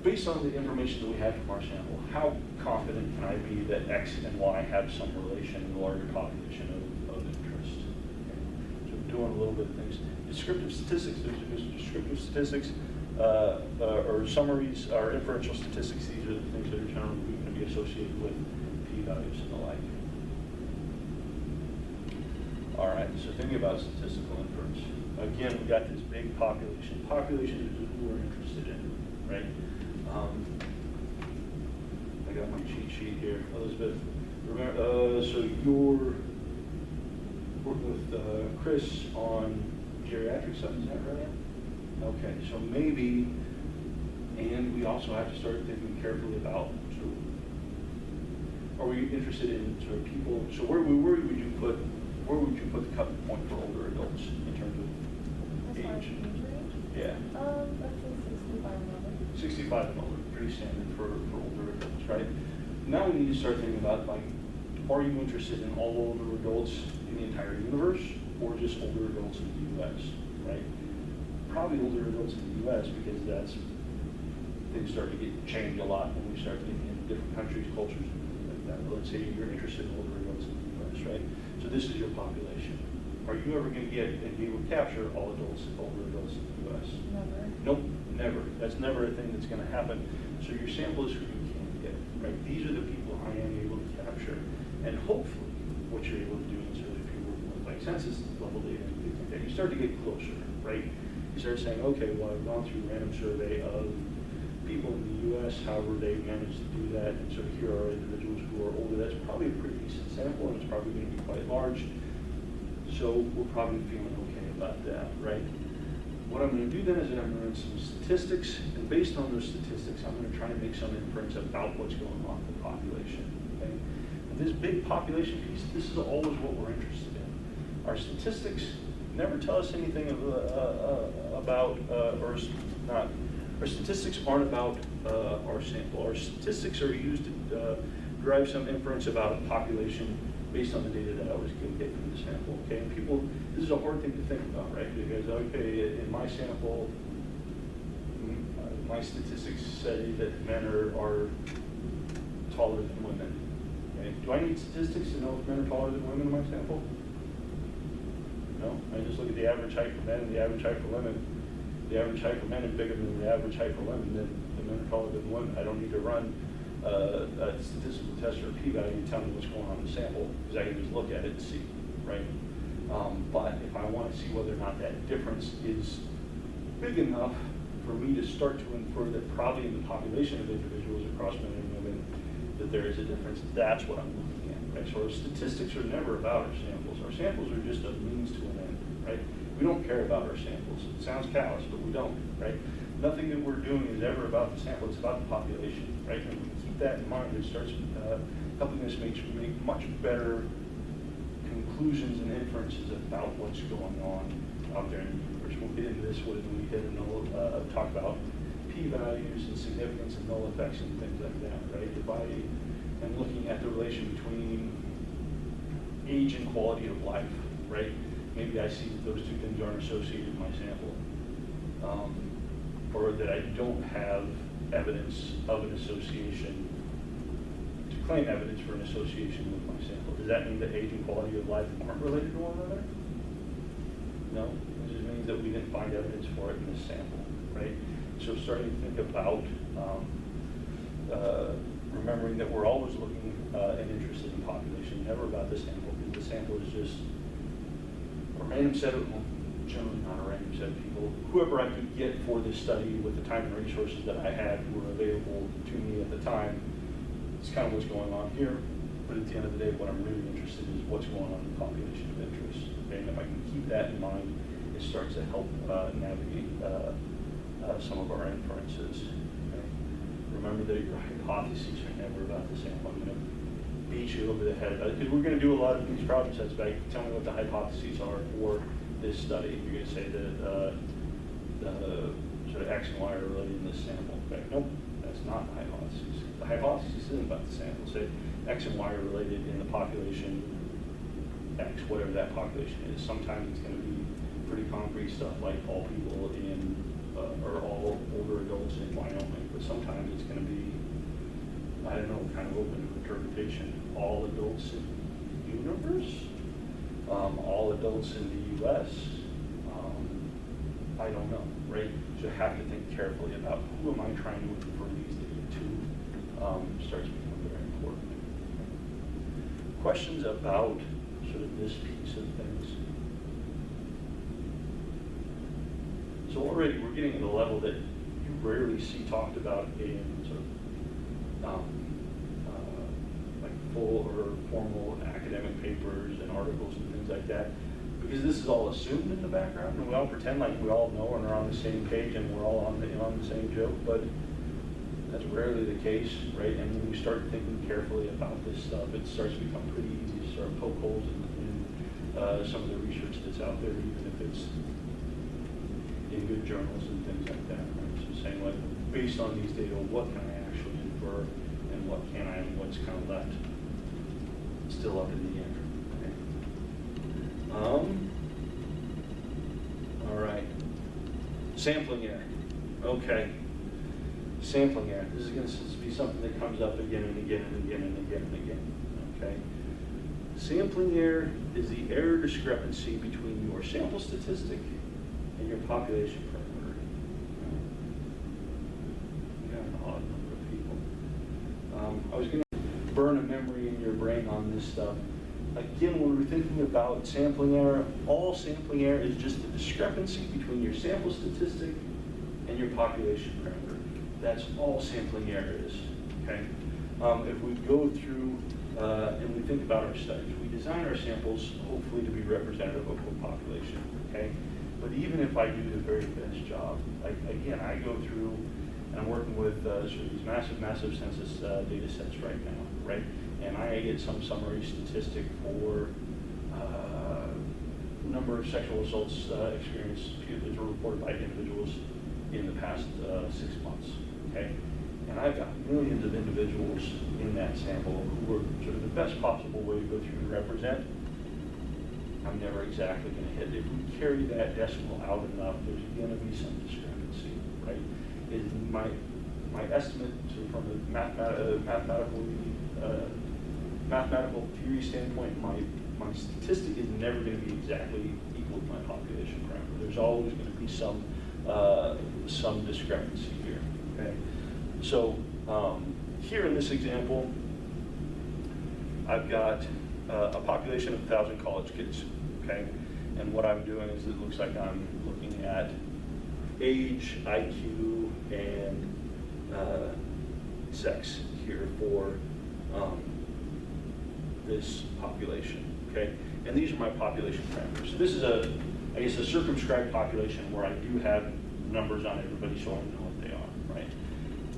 based on the information that we have from our sample, how confident can I be that X and Y have some relation in the larger population of interest? Okay. So doing a little bit of things. Descriptive statistics, there's descriptive statistics, or summaries, or inferential statistics. These are the things that are generally going to be associated with p-values and the like. All right, so thinking about statistical inference. Again, we got this big population. Population is who we're interested in, right? I got my cheat sheet here. Elizabeth, remember, so you're working with Chris on geriatric stuff, is that right? Okay, so maybe, and we also have to start thinking carefully about, sort of, are we interested in sort of people, so where would you put the cut point for older adults in terms of As far as age? age range? Yeah. Let's say 65 and over. 65 and older, pretty standard for older adults, right? Now we need to start thinking about, like, are you interested in all older adults in the entire universe, or just older adults in the U.S., right? Probably older adults in the U.S. because things start to change a lot when we start getting into different countries, cultures, and things like that. But let's say you're interested in older adults in the U.S., right? So this is your population, are you ever going to get and be able to capture all adults, older adults in the U.S.? Never. Nope, never. That's never a thing that's going to happen. So your sample is who you can get, right? These are the people I am able to capture. And hopefully, what you're able to do is if you're working with like census level data and things like that, you start to get closer, right? You start saying, okay, well, I've gone through a random survey of people in the U.S., however they managed to do that, and so here are individuals who are older. That's probably a pretty decent sample, and it's probably going to be quite large. So we're probably feeling okay about that, right? What I'm going to do then is I'm going to run some statistics, and based on those statistics, I'm going to try to make some inference about what's going on with the population. Okay? And this big population piece, this is always what we're interested in. Our statistics never tell us anything about, or not. Our statistics aren't about our sample. Our statistics are used to derive some inference about a population based on the data that I was going to get from the sample. Okay, and people, this is a hard thing to think about, right? Because okay, in my sample, my statistics say that men are taller than women. Okay, do I need statistics to know if men are taller than women in my sample? No, I just look at the average height for men and the average height for women. The average height for men is bigger than the average height for women, then the men are taller than women. I don't need to run a statistical test or a p-value and tell me what's going on in the sample, because I can just look at it and see, right? But if I want to see whether or not that difference is big enough for me to start to infer that probably in the population of individuals across men and women that there is a difference, that's what I'm looking at, right? So our statistics are never about our samples. Our samples are just a means to an end, right? We don't care about our samples. It sounds callous, but we don't, right? Nothing that we're doing is ever about the sample, it's about the population, right? And we keep that in mind, it starts helping us make much better conclusions and inferences about what's going on out there in the universe. We'll get into this when we hit and talk about p-values and significance and null effects and things like that, right? If I am looking at the relation between age and quality of life, right? Maybe I see that those two things aren't associated in my sample. Or that I don't have evidence of an association, to claim evidence for an association with my sample. Does that mean that age and quality of life aren't related to one another? No, it just means that we didn't find evidence for it in this sample, right? So starting to think about remembering that we're always looking and interested in population, never about the sample, because the sample is just a random set of, well, generally not a random set of people, whoever I could get for this study with the time and resources that I had who were available to me at the time. It's kind of what's going on here, but at the end of the day, what I'm really interested in is what's going on in the population of interest. Okay? And if I can keep that in mind, it starts to help navigate some of our inferences. Okay? Remember that your hypotheses are never about the sample. I'm going to beat you over the head, because we're going to do a lot of these problem sets back. Tell me what the hypotheses are for this study. You're going to say that the sort of X and Y are related in this sample. Okay, nope, that's not the hypothesis. The hypothesis isn't about the sample. Say X and Y are related in the population X, whatever that population is. Sometimes it's going to be pretty concrete stuff like all people in, or all older adults in Wyoming, but sometimes it's going to be, I don't know, kind of open to interpretation. All adults in the universe? All adults in the U.S., I don't know, right? So you have to think carefully about who am I trying to infer these data to, starts becoming very important. Questions about sort of this piece of things? So already we're getting to the level that you rarely see talked about in sort of like full or formal academic papers and articles and things like that, because this is all assumed in the background, and we all pretend like we all know and are on the same page and we're all on the same joke, but that's rarely the case, right? And when we start thinking carefully about this stuff, it starts to become pretty easy to start poke holes in some of the research that's out there, even if it's in good journals and things like that, right? So saying, like, based on these data, what can I actually infer and what can I, and what's kind of left still up in the air. Okay. All right. Sampling error. Okay. Sampling error. This is going to be something that comes up again and again and again and again and again. Okay. Sampling error is the error discrepancy between your sample statistic and your population parameter. We got an odd number of people. I was going to burn a memory in your brain on this stuff. Again, when we're thinking about sampling error, all sampling error is just the discrepancy between your sample statistic and your population parameter. That's all sampling error is, okay? If we go through and we think about our studies, we design our samples hopefully to be representative of a population, okay? But even if I do the very best job, like again, I go through and I'm working with sort of these massive census data sets right now, right? And I get some summary statistic for number of sexual assaults experienced that were reported by individuals in the past 6 months, okay? And I've got millions of individuals in that sample who are sort of the best possible way to go through and represent. I'm never exactly going to hit. If we carry that decimal out enough, there's going to be some discrepancy, right? Is my estimate sort of from a mathematical theory standpoint, my statistic is never going to be exactly equal to my population parameter. There's always going to be some discrepancy here, okay? So here in this example, I've got a population of 1,000 college kids, okay? And what I'm doing is it looks like I'm looking at age, IQ, and sex here for this population, okay? And these are my population parameters. So this is I guess a circumscribed population where I do have numbers on everybody so I know what they are, right?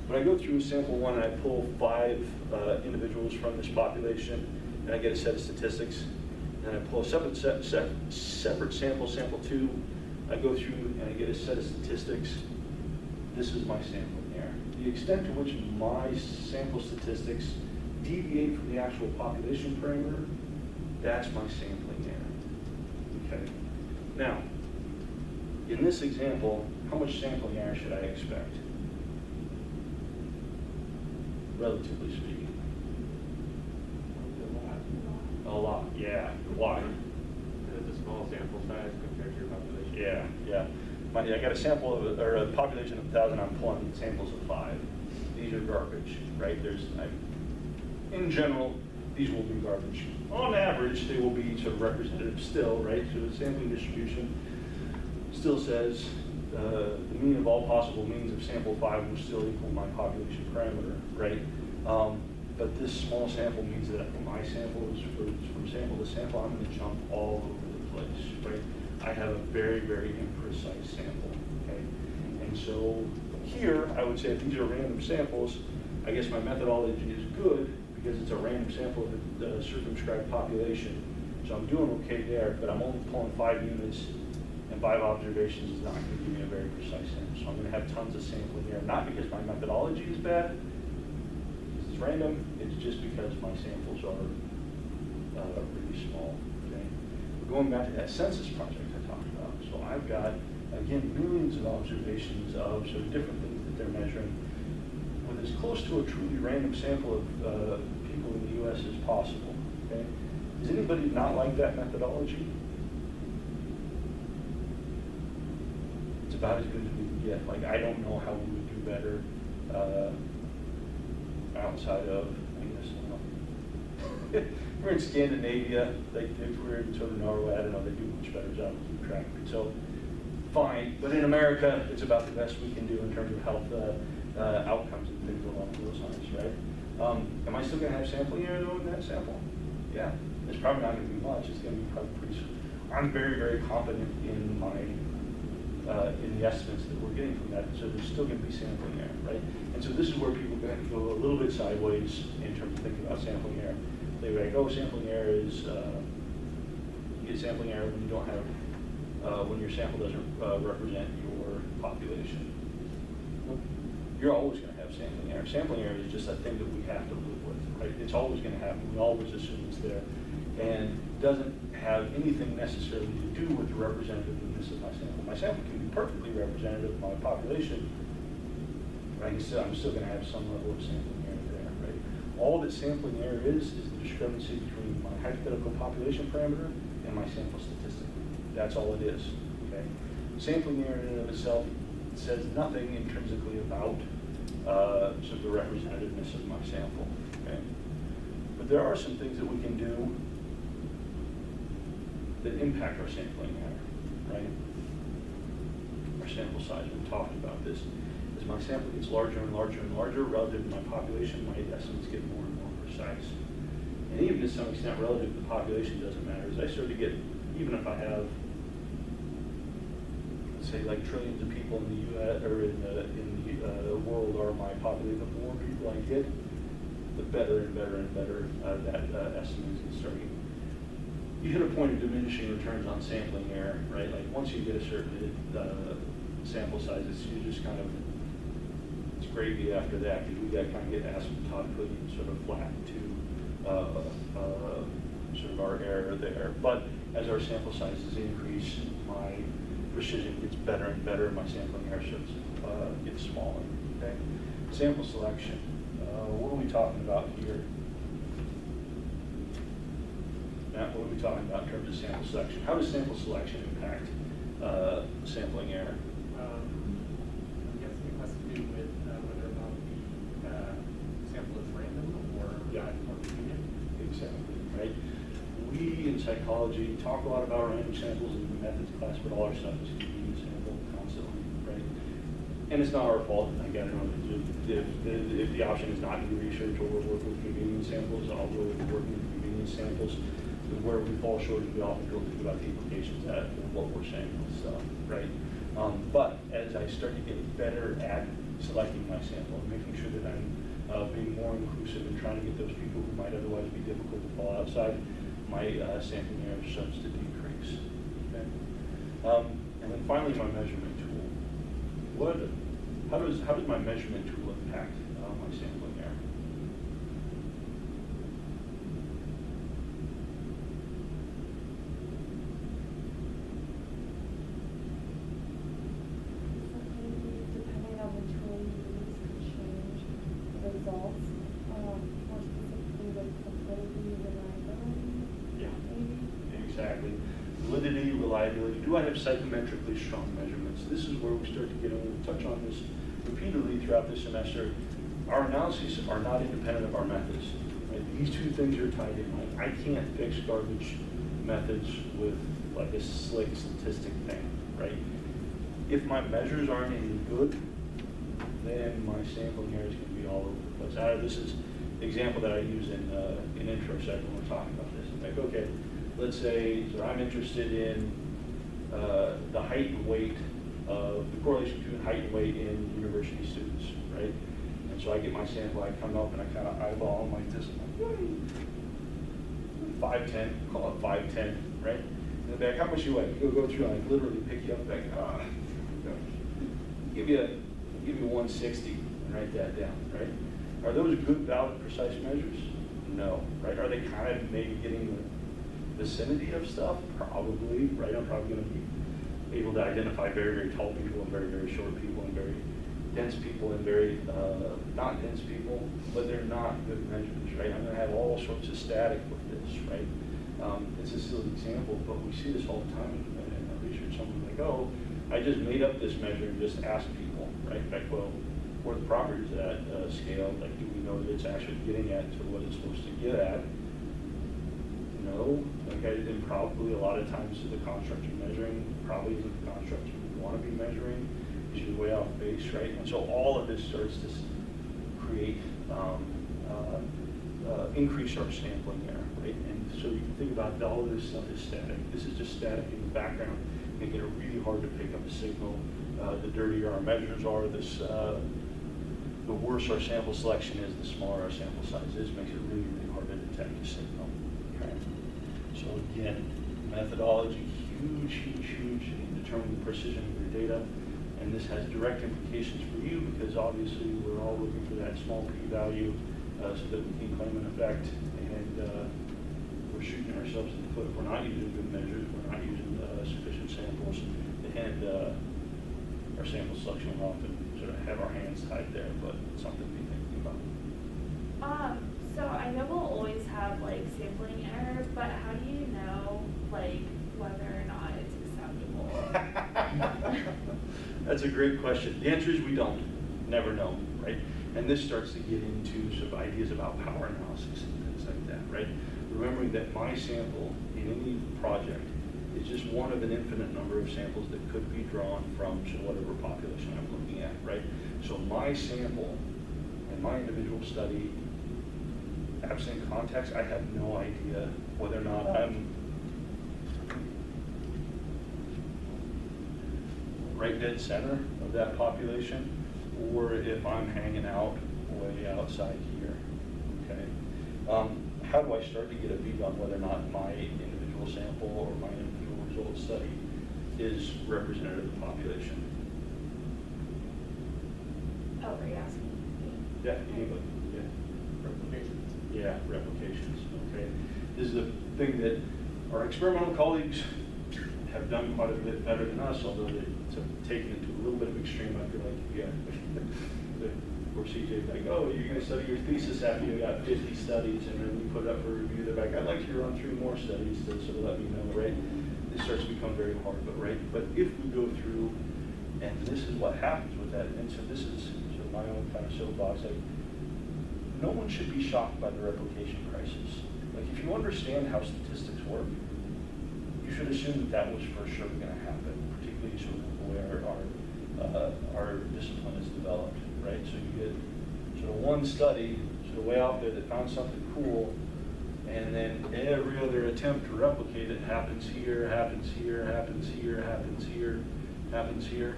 But I go through sample one and I pull 5 individuals from this population and I get a set of statistics. And I pull a separate sample, sample 2. I go through and I get a set of statistics. This is my sampling error. The extent to which my sample statistics deviate from the actual population parameter, that's my sampling error, okay? Now, in this example, how much sampling error should I expect? Relatively speaking. A lot, yeah. Why? It's a small sample size compared to your population. Yeah. I got a sample of, or a population of 1,000. I'm pulling samples of 5. These are garbage, right? In general, these will be garbage. On average, they will be sort of representative still, right? So the sampling distribution still says the mean of all possible means of sample 5 will still equal my population parameter, right? But this small sample means that my sample is from sample to sample, I'm going to jump all over the place, right? I have a very imprecise sample, okay? And so here, I would say if these are random samples, I guess my methodology is good because it's a random sample of the circumscribed population. So I'm doing okay there, but I'm only pulling 5 units and 5 observations is not going to give me a very precise sample. So I'm going to have tons of sampling here, not because my methodology is bad, because it's random, it's just because my samples are really small, okay? We're going back to that census project I talked about. So I've got, again, millions of observations of sort of different things that they're measuring with as close to a truly random sample of people in the U.S. as possible, okay? Does anybody not like that methodology? It's about as good as we can get. Like, I don't know how we would do better outside of, I guess, we're in Scandinavia, if we're in sort of Norway, I don't know, they do a much better job of keeping track of it. So, fine, but in America, it's about the best we can do in terms of health outcomes and things along those lines, right? Am I still going to have sampling error though in that sample? Yeah, it's probably not going to be much. It's going to be probably pretty. I'm very confident in my in the estimates that we're getting from that. So there's still going to be sampling error, right? And so this is where people are going to go a little bit sideways in terms of thinking about sampling error. They would like, oh, sampling error is you get sampling error when you don't have when your sample doesn't represent your population. You're always going to have sampling error. Sampling error is just a thing that we have to live with, right? It's always going to happen. We always assume it's there. And doesn't have anything necessarily to do with the representativeness of my sample. My sample can be perfectly representative of my population, but I'm still going to have some level of sampling error there, right? All that sampling error is the discrepancy between my hypothetical population parameter and my sample statistic. That's all it is, okay? Sampling error in and of itself says nothing intrinsically about sort of the representativeness of my sample, okay? But there are some things that we can do that impact our sampling error, right? Our sample size, we talked about this. As my sample gets larger and larger and larger relative to my population, my estimates get more and more precise. And even to some extent, relative to the population doesn't matter. As I start to get, even if I have, let's say, like trillions of people in the U.S. or in the world are my population, the more people I get, the better and better and better that estimate is starting. You hit a point of diminishing returns on sampling error, right? Like once you get a certain sample size, you just kind of, it's gravy after that, because we got kind of get asymptotically sort of flat to sort of our error there. But as our sample sizes increase, my precision gets better and better, my sampling error gets smaller, okay? Sample selection, what are we talking about here? Matt, what are we talking about in terms of sample selection? How does sample selection impact sampling error? I'm guessing it has to do with whether or not the sample is random or convenient. Exactly, right? We in psychology talk a lot about random samples in the methods class, but all our stuff is convenient sample constantly, right? And it's not our fault. I don't know if the option is not to do research or work with convenient samples, I'll go with working with convenient samples. Where we fall short is we often don't think about the implications of what we're saying and stuff, right? But as I start to get better at selecting my sample and making sure that I'm being more inclusive and trying to get those people who might otherwise be difficult to fall outside, my sampling error starts to decrease. Okay? And then finally, my measurement tool. How does my measurement tool impact my sampling error? Depending on the tool you use, could change the results. More specifically, like validity, reliability. Yeah, Maybe. exactly. Validity, reliability. Do I have psychometrically strong measurements? This is where we start to get in. We'll touch on this repeatedly throughout this semester. Our analyses are not independent of our methods. Right? These two things are tied in. Like, I can't fix garbage methods with like a slick statistic thing, right? If my measures aren't any good, then my sampling error is going to be all over the place. This is the example that I use in intro sec when we're talking about this. I'm like, okay, let's say so I'm interested in the height and weight of the correlation between height and weight in university students, right? And so I get my sample, I come up and I kind of eyeball them like this. I'm like, 5'10", call it 5'10", right? In the back, how much you weigh? You'll go through and I literally pick you up back. Give you 160 and write that down, right? Are those good, valid, precise measures? No, right? Are they kind of maybe getting the vicinity of stuff? Probably, right? I'm probably going to be able to identify very, very tall people and very, very short people and very dense people and very not dense people, but they're not good measures, right? I'm going to have all sorts of static with this, right? It's a silly example, but we see this all the time in our research. Someone's like, oh, I just made up this measure and just asked people, right? Like, well, what are the properties of that scale? Like, do we know that it's actually getting at to what it's supposed to get at? No. Like, and probably a lot of times the construct you're measuring probably isn't the construct you want to be measuring, because you're way off base, right? And so all of this starts to create, increase our sampling error, right? And so you can think about all of this stuff is static. This is just static in the background, making it really hard to pick up a signal. The dirtier our measures are, the worse our sample selection is, the smaller our sample size is, makes it really, really hard to detect a signal. Okay. So again, methodology, huge in determining the precision of your data. And this has direct implications for you because obviously we're all looking for that small p-value so that we can claim an effect. And we're shooting ourselves in the foot if we're not using good measures, we're not using sufficient samples, and our sample selection will often sort of have our hands tied there, but it's something to be thinking about. That's a great question. The answer is we don't, never know, right? And this starts to get into sort of ideas about power analysis and things like that, right? Remembering that my sample in any project is just one of an infinite number of samples that could be drawn from so whatever population I'm looking at, right? So my sample and my individual study, absent context, I have no idea whether or not I'm right dead center of that population, or if I'm hanging out way outside here, okay? How do I start to get a beat on whether or not my individual sample or my individual result study is representative of the population? Oh, are you asking me? Yeah, anybody, yeah. Replications. Yeah, replications, okay. This is a thing that our experimental colleagues have done quite a bit better than us, although they've taken it to a little bit of extreme. I feel like, yeah, where CJ's like, oh, you're going to study your thesis after you got 50 studies, and then you put it up for review. They're like, I'd like you to run 3 more studies to sort of let me know, right? This starts to become very hard, but if we go through, and this is what happens with that, and so this is sort of my own kind of soapbox, like, no one should be shocked by the replication crisis. Like, if you understand how statistics work, you should assume that was for sure going to happen, particularly sort of the way our discipline is developed, right? So you get sort of one study sort of way out there that found something cool, and then every other attempt to replicate it happens here, happens here, happens here, happens here, happens here.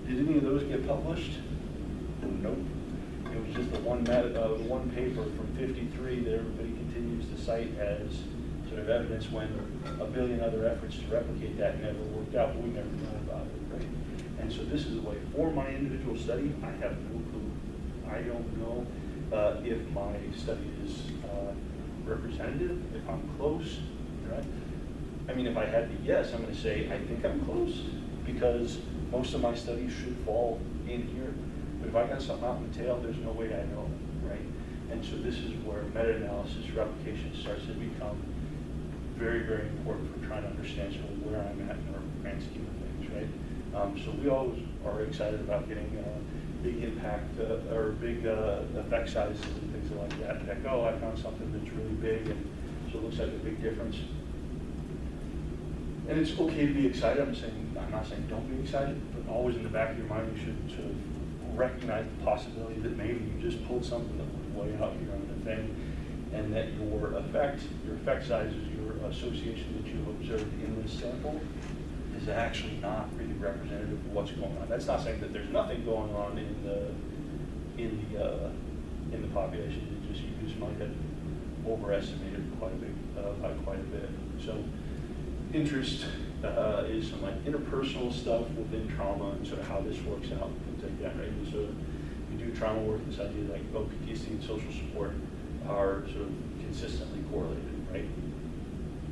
Did any of those get published? Nope. It was just the one paper from 53 that everybody continues to cite as sort of evidence when a billion other efforts to replicate that never worked out, but we never know about it, right? And so this is the way, for my individual study, I have no clue. I don't know if my study is representative, if I'm close, right? I mean, if I had to guess, I'm going to say I think I'm close, because most of my studies should fall in here. But if I got something out in the tail, there's no way I know, right? And so this is where meta-analysis replication starts to become very, very important for trying to understand sort of where I'm at in our grand scheme of things, right? So we always are excited about getting big impact or big effect sizes and things like that. Like, oh, I found something that's really big, and so it looks like a big difference. And it's okay to be excited. I'm not saying don't be excited, but always in the back of your mind, you should sort of recognize the possibility that maybe you just pulled something that was way out here on the thing, and that your effect sizes, your association that you observed in this sample is actually not really representative of what's going on. That's not saying that there's nothing going on in the population. You just might have overestimated by quite a bit. So interest is some like interpersonal stuff within trauma and sort of how this works out, things like that, right? And so we do trauma work, this idea like PTSD and social support are sort of consistently correlated, right?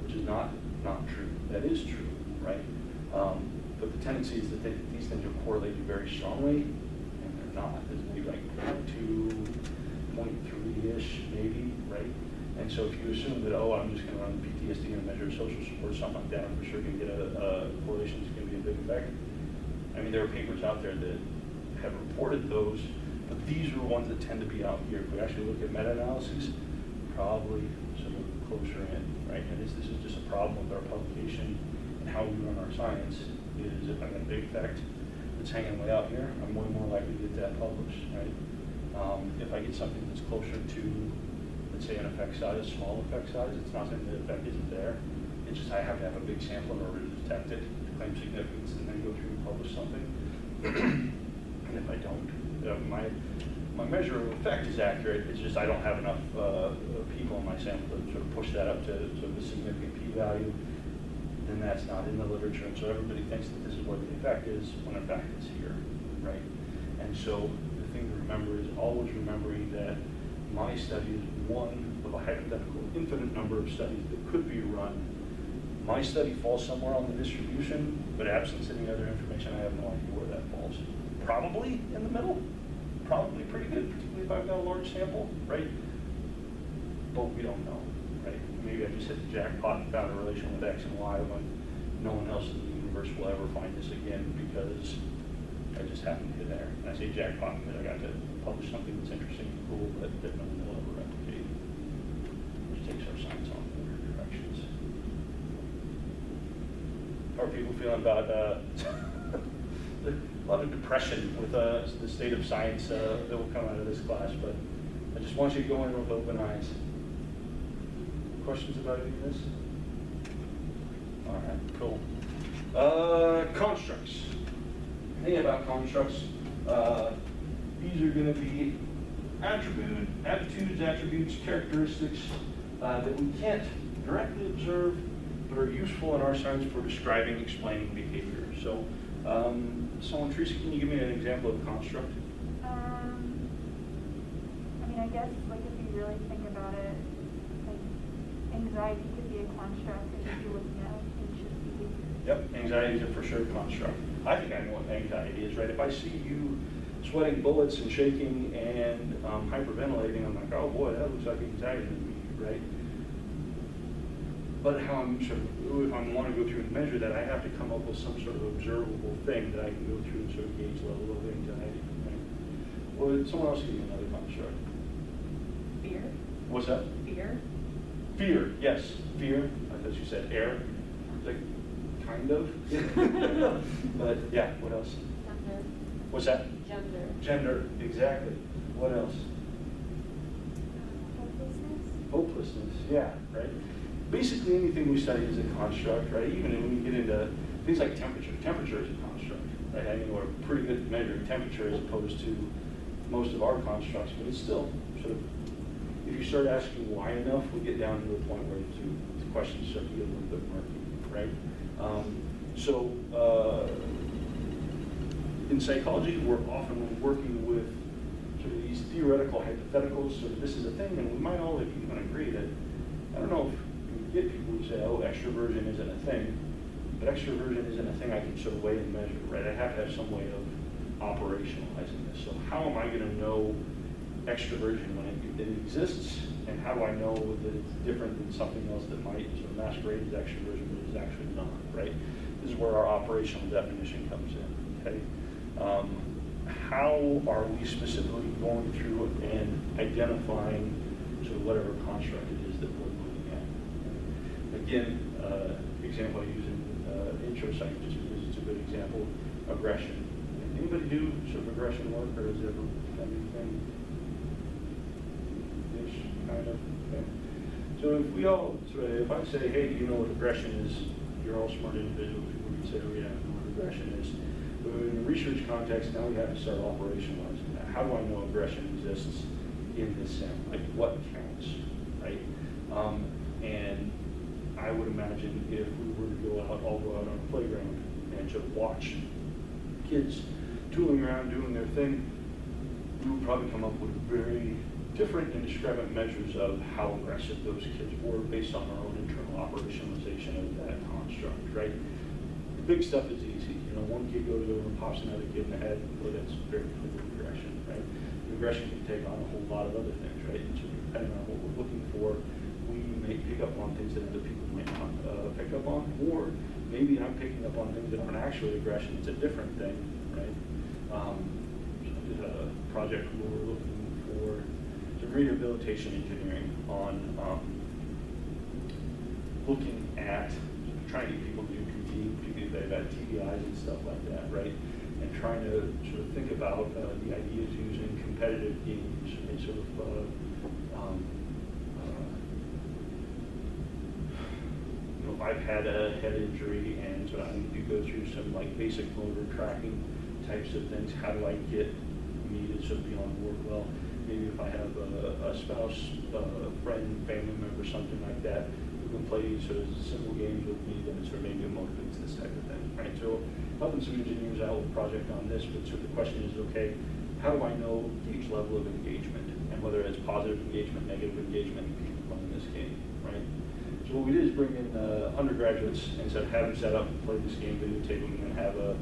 Which is not true. That is true, right? But the tendency is that these things are correlated very strongly, and they're not. There's maybe like 0.3-ish, maybe, right? And so if you assume that, oh, I'm just going to run PTSD and measure social support, something like that, I'm for sure going to get a correlation that's going to be a big effect. I mean, there are papers out there that have reported those, but these are the ones that tend to be out here. If we actually look at meta-analyses, probably sort of closer in, right? And this is just a problem with our publication and how we run our science, is if I got a big effect that's hanging way out here, I'm way more likely to get that published, right? If I get something that's closer to, let's say, an effect size, a small effect size, it's not saying the effect isn't there. It's just I have to have a big sample in order to detect it, to claim significance, and then go through and publish something. And if I don't, my measure of effect is accurate. It's just I don't have enough people in my sample to sort of push that up to sort of a significant p-value. Then that's not in the literature, and so everybody thinks that this is where the effect is, when in fact it's here, right? And so the thing to remember is always remembering that my study is one of a hypothetical infinite number of studies that could be run. My study falls somewhere on the distribution, but absent any other information, I have no idea where that falls. Probably in the middle, probably pretty good, particularly if I've got a large sample, right? But we don't know, right? Maybe I just hit the jackpot and found a relation with X and Y when no one else in the universe will ever find this again, because I just happened to hit there. And I say jackpot because I got to publish something that's interesting and cool that no one will ever replicate, which takes our science on in weird directions. How are people feeling about a lot of depression with the state of science that will come out of this class, but I just want you to go in with open eyes. Questions about any of this? All right, cool. Constructs. Think about constructs. These are going to be attitudes, attributes, characteristics that we can't directly observe, but are useful in our science for describing, explaining behavior. So, Teresa, can you give me an example of a construct? I mean, I guess, like, if you really think about it, like, anxiety could be a construct if you're looking at anxious behavior. Yep, anxiety is a for sure construct. I think I know what anxiety is, right? If I see you sweating bullets and shaking and hyperventilating, I'm like, oh boy, that looks like anxiety to me, right? But how I'm sort of, if I want to go through and measure that, I have to come up with some sort of observable thing that I can go through and sort of gauge level of anxiety, right? Or someone else give me another construct. Fear. What's that? Fear. Fear, yes, fear. I thought you said air. Like, kind of. But yeah, what else? Gender. What's that? Gender. Gender, exactly. What else? Hopelessness? Hopelessness, yeah, right? Basically anything we study is a construct, right? Even when we get into things like temperature. Temperature is a construct, right? I mean, we're pretty good at measuring temperature as opposed to most of our constructs, but it's still sort of, if you start asking why enough, we get down to a point where the questions start to get a little bit murky, right? In psychology, we're often working with sort of these theoretical hypotheticals, so that this is a thing, and we might all even agree that, I don't know if you get people who say, oh, extroversion isn't a thing, but extroversion isn't a thing I can sort of weigh and measure, right? I have to have some way of operationalizing this. So how am I going to know extroversion when it exists, and how do I know that it's different than something else that might sort of masquerade as extroversion but is actually not, right? This is where our operational definition comes in, okay? How are we specifically going through and identifying sort of whatever construct it is that we're looking at? Again, example I use in intro psych just because it's a good example, aggression. Anybody do sort of aggression work, or is it ever anything? Kind of thing. So if we all, if I say, hey, do you know what aggression is? You're all smart individuals. People would say, oh yeah, I know what aggression is. But in a research context, now we have to start operationalizing that. How do I know aggression exists in this sample? Like what counts, right? And I would imagine if we were to all go out on a playground and just watch kids tooling around doing their thing, we would probably come up with very different and discrepant measures of how aggressive those kids were based on our own internal operationalization of that construct, right? The big stuff is easy. You know, one kid goes over and pops another kid in the head, well, that's very clear aggression, right? Aggression can take on a whole lot of other things, right? And so depending on what we're looking for, we may pick up on things that other people might not pick up on, or maybe I'm picking up on things that aren't actually aggression, it's a different thing, right? So I did a project where we're looking for rehabilitation engineering on looking at trying to get people to do PT, particularly if they've had TBIs and stuff like that, right? And trying to sort of think about the ideas using competitive games and sort of you know, if I've had a head injury and so I need to go through some like basic motor tracking types of things, how do I get me to sort of be on board well? Maybe if I have a spouse, friend, family member, something like that, who can play sort of simple games with me, then it sort of maybe motivates this type of thing, right? So helping some engineers out with a project on this, but sort of the question is, okay, how do I know each level of engagement and whether it's positive engagement, negative engagement, people playing this game, right? So what we did is bring in undergraduates and said, have them set up and play this game, videotape them, and have a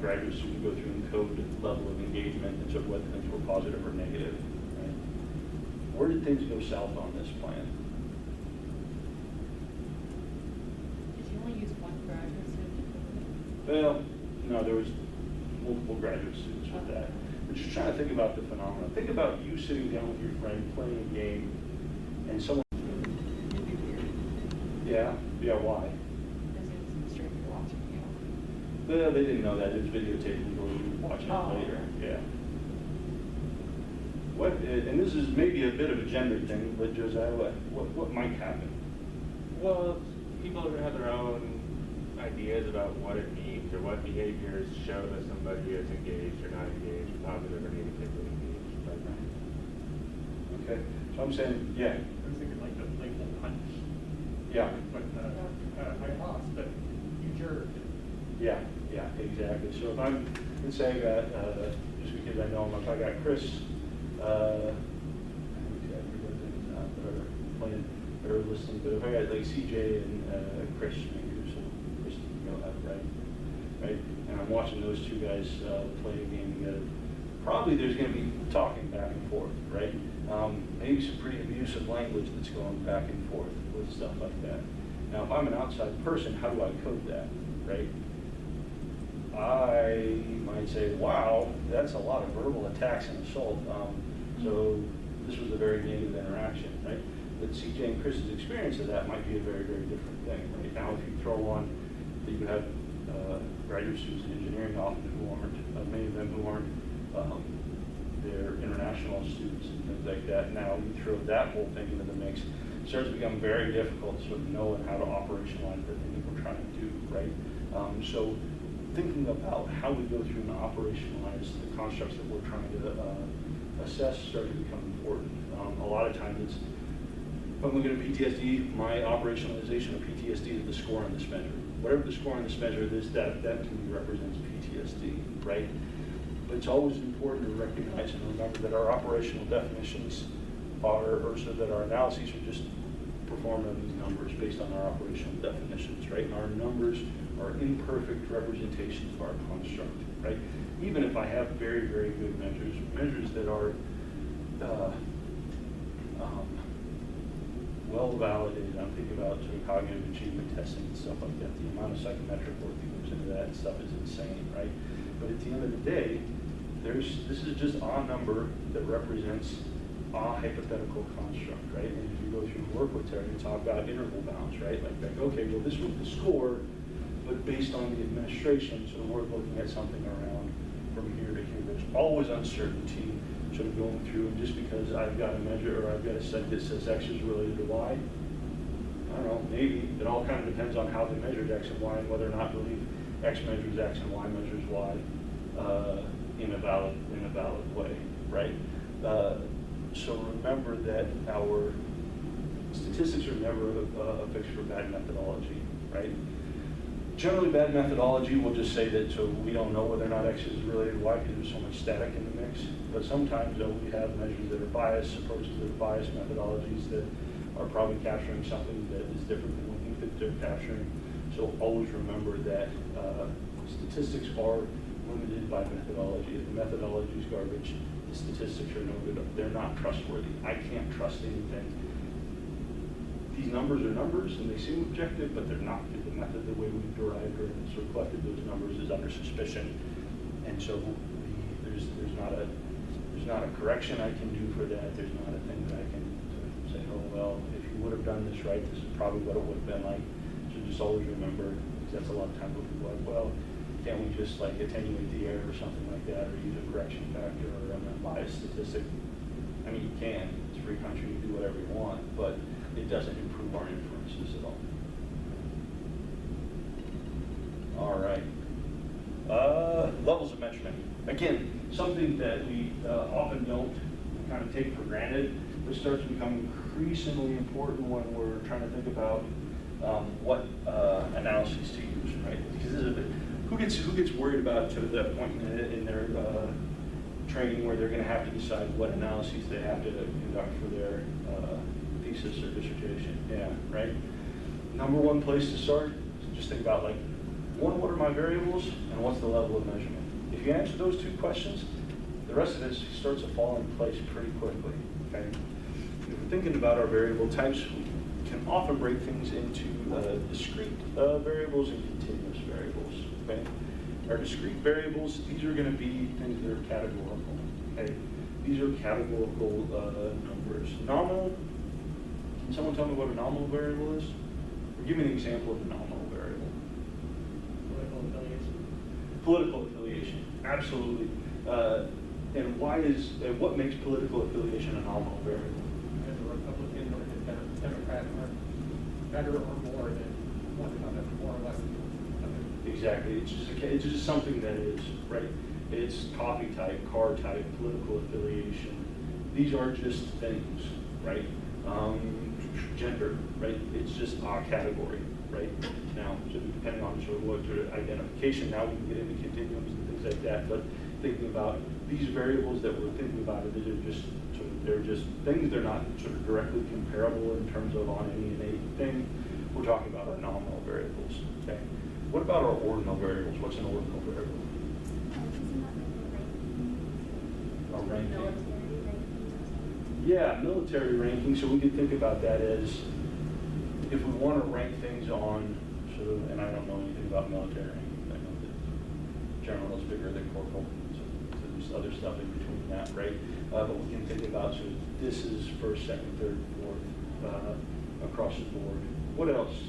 graduate student go through and code level of engagement and sort of whether things were positive or negative. Right? Where did things go south on this plan? Did you only use one graduate student? Well, No, there was multiple graduate students with that. But just trying to think about the phenomenon. Think about you sitting down with your friend playing a game, and someone. Yeah. Yeah. Why? Because it's straight to watching you. Well, they didn't know that. It was videotaped before we were watching it Oh. later. Yeah. What? And this is maybe a bit of a gender thing, but Josiah, what might happen? Well, people have their own ideas about what it means or what behaviors show that somebody is engaged or not engaged, positive or negatively engaged. But, Okay. So I'm saying, yeah. I was thinking like the playful punch. Yeah. But I lost, but you jerked. Yeah, yeah, exactly. So if I'm, let's say I got, just because I know him, if I got Chris, I forget their names now, that are playing, that are listening, but if I got like CJ and Chris, maybe, so Chris, you know, right? And I'm watching those two guys play a game together, probably there's going to be talking back and forth, right? Maybe some pretty abusive language that's going back and forth with stuff like that. Now, if I'm an outside person, how do I code that, right? I might say, wow, that's a lot of verbal attacks and assault. So this was a very negative interaction, right? But CJ and Chris's experience of that might be a very, very different thing, right? Now, if you throw on that you have graduate students in engineering often who aren't, many of them who aren't, they're international students and things like that. Now you throw that whole thing into the mix, it starts to become very difficult to sort of know how to operationalize the thing that we're trying to do, right? So thinking about how we go through and operationalize the constructs that we're trying to assess start to become important. A lot of times it's, if I'm looking at PTSD, my operationalization of PTSD is the score on this measure. Whatever the score on this measure is, that to me represents PTSD, right? But it's always important to recognize and remember that our operational definitions are, or so that our analyses are just performed on these numbers based on our operational definitions, right? And our numbers are imperfect representations of our construct, right? Even if I have very, very good measures that are well validated. I'm thinking about sort of cognitive achievement testing and stuff like that. The amount of psychometric work that goes into that stuff is insane, right? But at the end of the day, this is just a number that represents a hypothetical construct, right? And if you go through work with Terry, you talk about interval bounds, right? Like, okay, well, this was the score, but based on the administration, so we're looking at something around from here to here. There's always uncertainty sort of going through, and just because I've got a measure or I've got a set that says X is related to Y, I don't know, maybe. It all kind of depends on how they measured X and Y and whether or not believe X measures X and Y measures Y in a valid way, right? So remember that our statistics are never a fix for bad methodology, right? Generally, bad methodology will just say that, so we don't know whether or not X is related to Y because there's so much static in the mix. But sometimes we have measures that are biased, approaches that are biased, methodologies that are probably capturing something that is different than we think that they're capturing. So always remember that statistics are limited by methodology. If the methodology is garbage, the statistics are no good. They're not trustworthy. I can't trust anything. These numbers are numbers, and they seem objective, but they're not. The method, the way we've derived or sort of collected those numbers is under suspicion, and so there's not a correction I can do for that. There's not a thing that I can sort of say, oh well, if you would have done this right, this is probably what it would have been like. So just always remember, because that's a lot of times where people are like, well, can't we just like attenuate the error or something like that, or use a correction factor or a biased statistic? I mean, you can. It's a free country. You can do whatever you want, but it doesn't improve our inferences at all. All right. Levels of measurement. Again, something that we often don't kind of take for granted, but starts to become increasingly important when we're trying to think about what analyses to use, right? Because this is a bit, who gets worried about to that point in their training where they're going to have to decide what analyses they have to conduct for their thesis or dissertation? Yeah, right? Number one place to start is just think about, like, one, what are my variables, and what's the level of measurement? If you answer those two questions, the rest of it starts to fall in place pretty quickly, okay? If we're thinking about our variable types, we can often break things into discrete variables and continuous variables, okay? Our discrete variables, these are going to be things that are categorical. Okay, these are categorical numbers. Nominal. Can someone tell me what a nominal variable is? Or give me an example of a nominal variable. Political affiliation. Political affiliation, absolutely. And what makes political affiliation a nominal variable? As a Republican or a Democrat are better or more than one another, more or less than other. Exactly. It's just something that is, right? It's coffee type, car type, political affiliation. These are just things, right? Gender, right? It's just a category, right? Now, so depending on sort of what sort of identification, now we can get into continuums and things like that. But thinking about these variables that we're thinking about, these are just sort of, they're just things. They're not sort of directly comparable in terms of on any innate thing. We're talking about our nominal variables. Okay. What about our ordinal variables? What's an ordinal variable? A ranking. Military ranking. Yeah, military ranking. So we could think about that as if we want to rank things on sort of, and I don't know anything about military ranking. I know that general is bigger than corporal. So there's other stuff in between that, right? But we can think about sort of this is first, second, third, fourth, across the board. What else?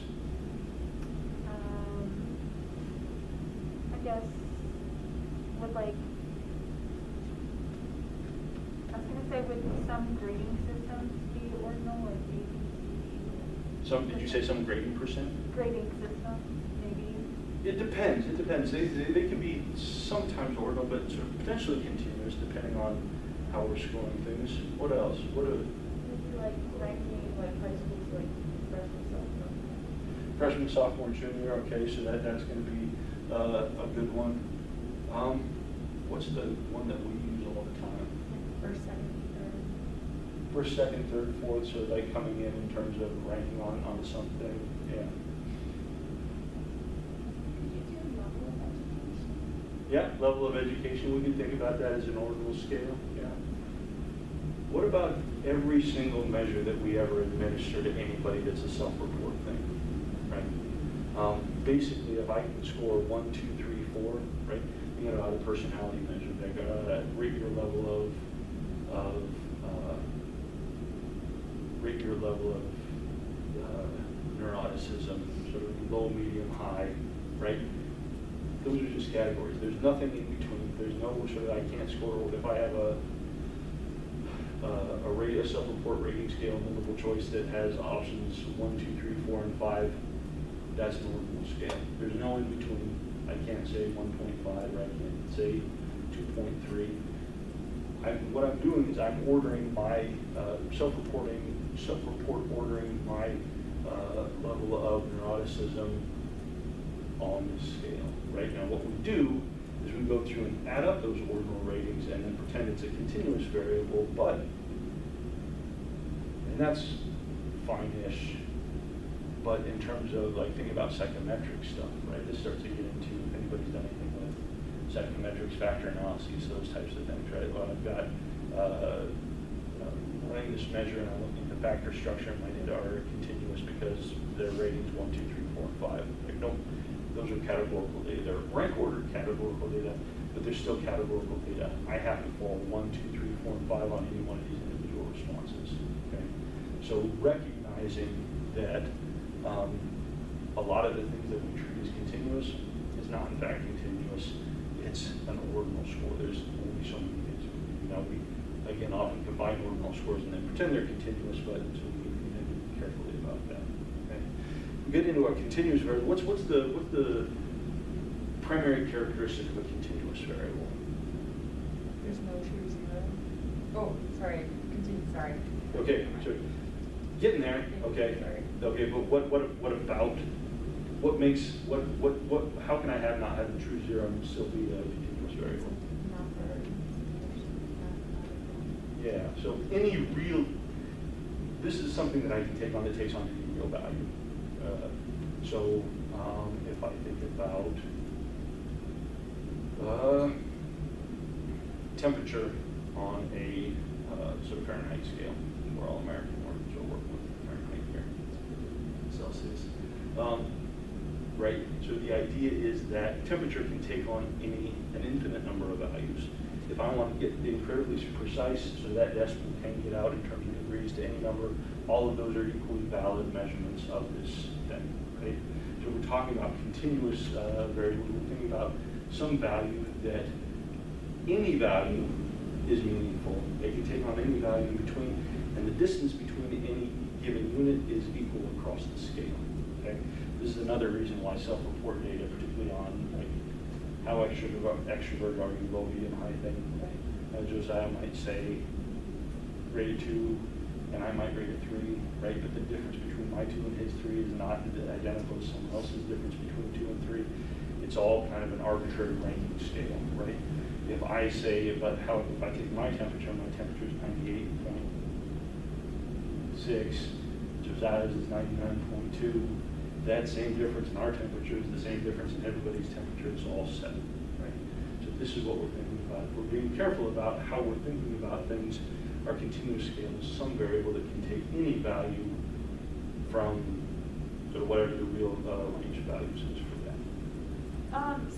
I guess would like, I was gonna say would some grading systems be ordinal, like A, B, C, D? Did you say some grading percent? Grading system, maybe. It depends. It depends. They can be sometimes ordinal, but sort of potentially continuous, depending on how we're scoring things. What else? Maybe like ranking like high schools, like freshman, sophomore. Freshman, sophomore, junior. Okay, so that's going to be a good one. What's the one that we use all the time? First, second, third. First, second, third, fourth. So like coming in terms of ranking on something. Yeah. Yeah, level of education, we can think about that as an ordinal scale, yeah. What about every single measure that we ever administer to anybody that's a self-report thing, right? Basically, if I can score 1, 2, 3, 4, right? You know, a personality measure, like rate your level of neuroticism, sort of low, medium, high, right? Those are just categories. There's nothing in between. There's no sort of, I can't score. If I have a self-report rating scale, multiple choice that has options 1, 2, 3, 4, and 5, that's an ordinal scale. There's no in between. I can't say 1.5 or I can't say 2.3. What I'm doing is I'm ordering my self-report ordering my level of neuroticism on this scale. Right now, what we do is we go through and add up those ordinal ratings and then pretend it's a continuous variable, and that's fine-ish. But in terms of like thinking about psychometric stuff, right? This starts to get into if anybody's done anything with psychometrics, factor analyses, those types of things, right? Well, I've got running this measure and I'm looking at the factor structure in my data are continuous because their ratings 1, 2, 3, 4, and 5. Like, no. Those are categorical data. They're rank ordered categorical data, but they're still categorical data. I have to fall 1, 2, 3, 4, and 5 on any one of these individual responses. Okay, so recognizing that a lot of the things that we treat as continuous is not in fact continuous. It's an ordinal score. There's only so many things we can do. Now we again often combine ordinal scores and then pretend they're continuous, but so we need to be carefully about that. Okay. We get into our continuous variable. What's the primary characteristic of a continuous variable? There's no true zero. Oh, sorry. Continue. Sorry. Okay, so getting there. Okay. Sorry. Okay, but what about what makes how can I not have a true zero and still be a continuous variable? Not for Yeah. So any real, this is something that I can take on that takes on any real value. So if I think about temperature on a sort of Fahrenheit scale, we're all American, so we're working with Fahrenheit here, Celsius. right? So the idea is that temperature can take on an infinite number of values. If I want to get incredibly precise, so that decimal can get out in terms of degrees to any number, all of those are equally valid measurements of this thing, right? So we're talking about continuous variables. We're thinking about some value that any value is meaningful. They can take on any value in between, and the distance between any given unit is equal across the scale. Okay? This is another reason why self-report data, particularly on like how extrovert are you, low, medium, high thing. Josiah might say rate 2, and I might rate a 3, right? But the difference between my 2 and his 3 is not identical to someone else's difference between 2 and 3. It's all kind of an arbitrary ranking scale, right? If I say, if I take my temperature is 98.6, Josiah's is 99.2, that same difference in our temperature is the same difference in everybody's temperature. It's all 7, right? So this is what we're thinking about. If we're being careful about how we're thinking about things, our continuous scale is some variable that can take any value from sort of whatever the real range of values is for that.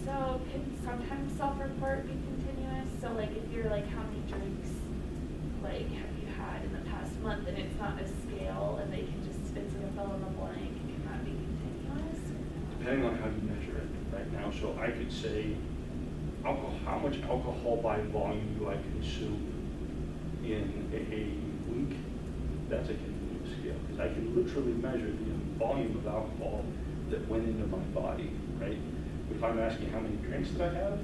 So can sometimes self-report be continuous? So like if you're like, how many drinks like have you had in the past month, and it's not a scale, and they can just, it's like a fill in the blank, can that be continuous? Depending on how you measure it right now. So I could say, how much alcohol by volume do I consume in a week? That's a continuous scale, because I can literally measure the volume of alcohol that went into my body, right? If I'm asking how many drinks did I have,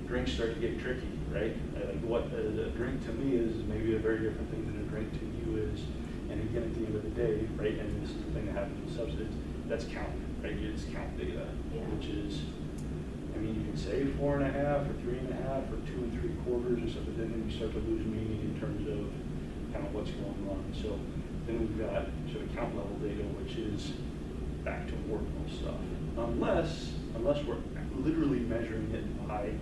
drinks start to get tricky, right? Like what a drink to me is maybe a very different thing than a drink to you is. And again, at the end of the day, right, and this is the thing that happens with substance, that's count, right? It's count data, which is, I mean, you can say 4.5 or 3.5 or 2 3/4 or something, then you start to lose meaning in terms of kind of what's going on. So then we've got sort of count level data, which is back to ordinal stuff. Unless we're literally measuring it by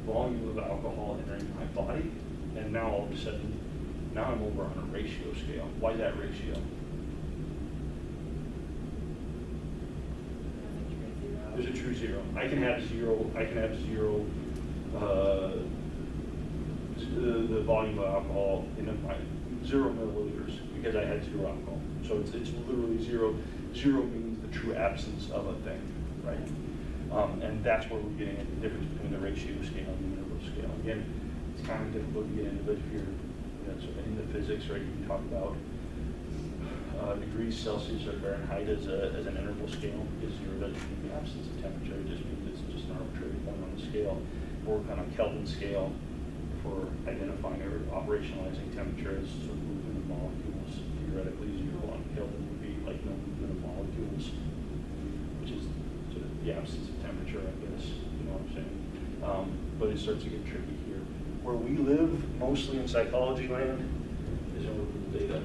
volume of alcohol entering my body, and now all of a sudden, now I'm over on a ratio scale. Why that ratio? There's a true zero. I can have zero. The volume of alcohol in my 0 milliliters because I had 0 alcohol. So it's literally zero. Zero means the true absence of a thing, right? And that's where we're getting at the difference between the ratio scale and the interval scale. Again, it's kind of difficult to get into, but if you're sort of into physics, right, you can talk about degrees Celsius or Fahrenheit as an interval scale, because 0 doesn't mean the absence of temperature, it just means it's just an arbitrary point on the scale. Or kind of Kelvin scale for identifying or operationalizing temperature as sort of movement of molecules. Theoretically, 0 on Kelvin would be like no movement of molecules, which is sort of the absence of temperature, I guess, you know what I'm saying? But it starts to get tricky here. Where we live, mostly in psychology land, is in ordinal data.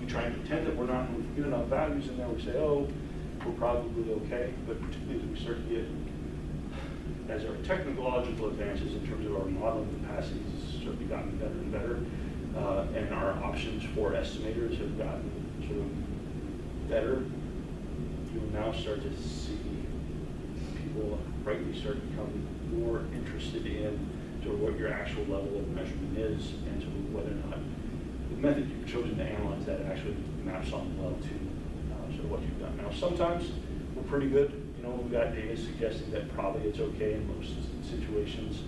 We try and pretend that we're not, and we get enough values in there, we say, oh, we're probably okay, but particularly as we start to get, as our technological advances in terms of our modeling capacities has certainly gotten better and better, and our options for estimators have gotten sort of better, you'll now start to see people rightly start to become more interested in sort of what your actual level of measurement is, and sort of whether or not the method you've chosen to analyze that actually maps on well to sort of what you've done. Now, sometimes we're pretty good. You know, we've got data suggesting that probably it's okay in most situations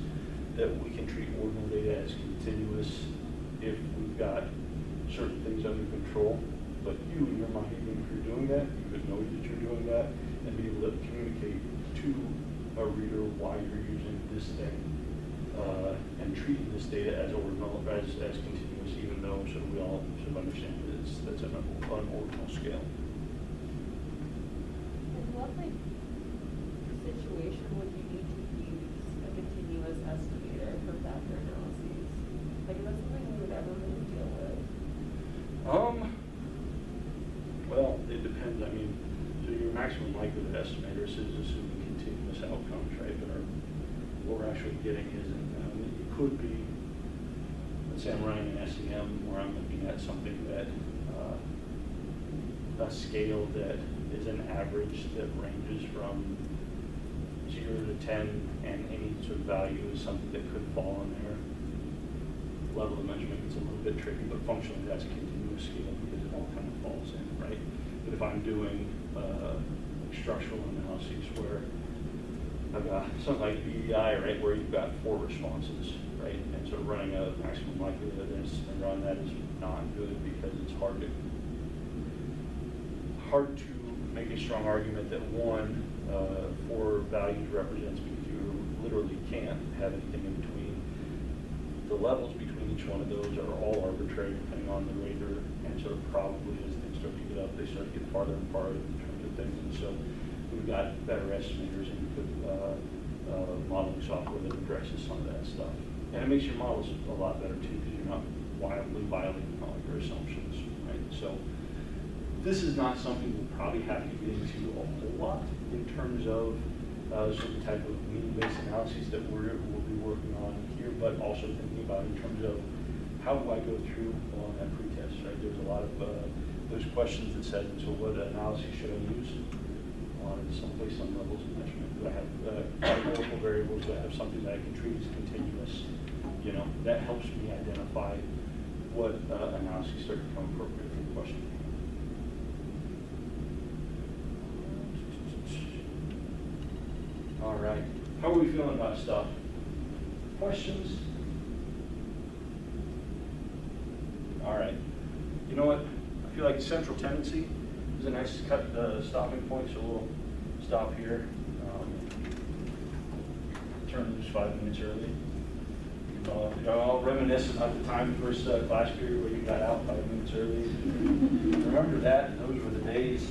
that we can treat ordinal data as continuous if we've got certain things under control. But you, in your mind, even if you're doing that, you could know that you're doing that and be able to communicate to a reader why you're using this thing and treating this data as ordinal, as continuous, even though sort of we all sort of understand that that's an ordinal scale. In what situation would you need to use a continuous estimator for factor analyses? Like, is that something we would ever really deal with? Well, it depends. I mean, so your maximum likelihood estimators is assuming continuous outcomes, right? But what we're actually getting is, it could be, let's say I'm running an SEM where I'm looking at something that a scale that is an average that ranges from 0 to 10, and any sort of value is something that could fall in there. Level of measurement is a little bit tricky, but functionally that's a continuous scale because it all kind of falls in, right? But if I'm doing structural analyses where I've got something like BEI, right, where you've got 4 responses, right, and so running a maximum likelihood and run that is not good because it's hard to make a strong argument that 4 values represents, because you literally can't have anything in between. The levels between each one of those are all arbitrary depending on the rater, and sort of probably as things start to get up, they start to get farther and farther in terms of things. And so we've got better estimators and good modeling software that addresses some of that stuff. And it makes your models a lot better too, because you're not wildly violating all your assumptions, right? So this is not something we'll probably have to get into a whole lot in terms of sort of type of mean-based analyses that we'll be working on here, but also thinking about in terms of how do I go through on that pretest, right? There's a lot of those questions that said, so what analysis should I use? Someplace, some levels of measurement. Do I have categorical variables? Do I have something that I can treat as continuous? You know, that helps me identify what analyses start to become appropriate for the question. All right. How are we feeling about stuff? Questions? All right. You know what? I feel like central tendency is a nice stopping point, so we'll stop here. Turn loose 5 minutes early. I'll reminisce about the time the first class period where you got out 5 minutes early. Remember that? Those were the days.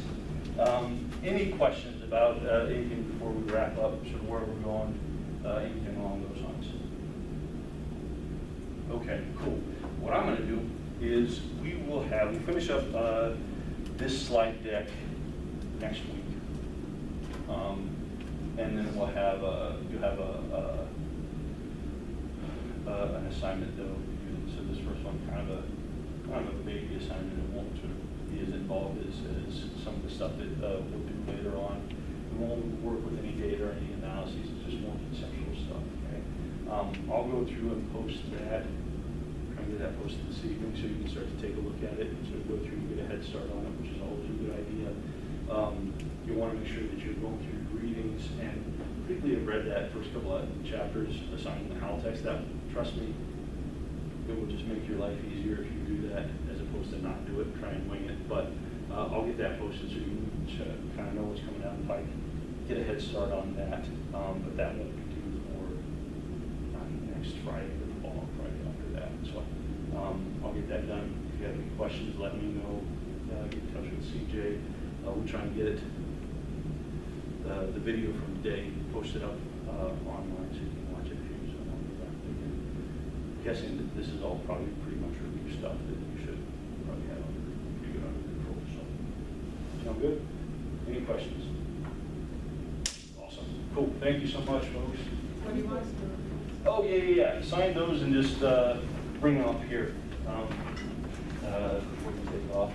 Any questions about anything before we wrap up, sort of where we're going, anything along those lines? Okay, cool. What I'm going to do is we finish up this slide deck next week. And then we'll have an assignment though. So this first one kind of a baby assignment. It won't sort of be as involved as some of the stuff that we'll do later on. We won't work with any data or any analyses. It's just more conceptual stuff. Okay. I'll go through and post that. Try and get that posted this evening so you can start to take a look at it and sort of go through and get a head start on it, which is always a good idea. You want to make sure that you're going through readings, and particularly have read that first couple of chapters assigning the HAL text. That, trust me, it will just make your life easier if you do that as opposed to not do it, try and wing it. But I'll get that posted so you can kind of know what's coming down the pike, get a head start on that. But that won't be due for next Friday or the following Friday after that. So I'll get that done. If you have any questions, let me know. Get in touch with CJ. We'll try and get the video from today posted up online so you can watch it if you so want to go back again. I'm guessing that this is all probably pretty much review stuff that you should probably have pretty good under control. So, sound good? Any questions? Awesome. Cool. Thank you so much, folks. What do you want us to do? Oh, yeah. Sign those and just bring them up here before you take off.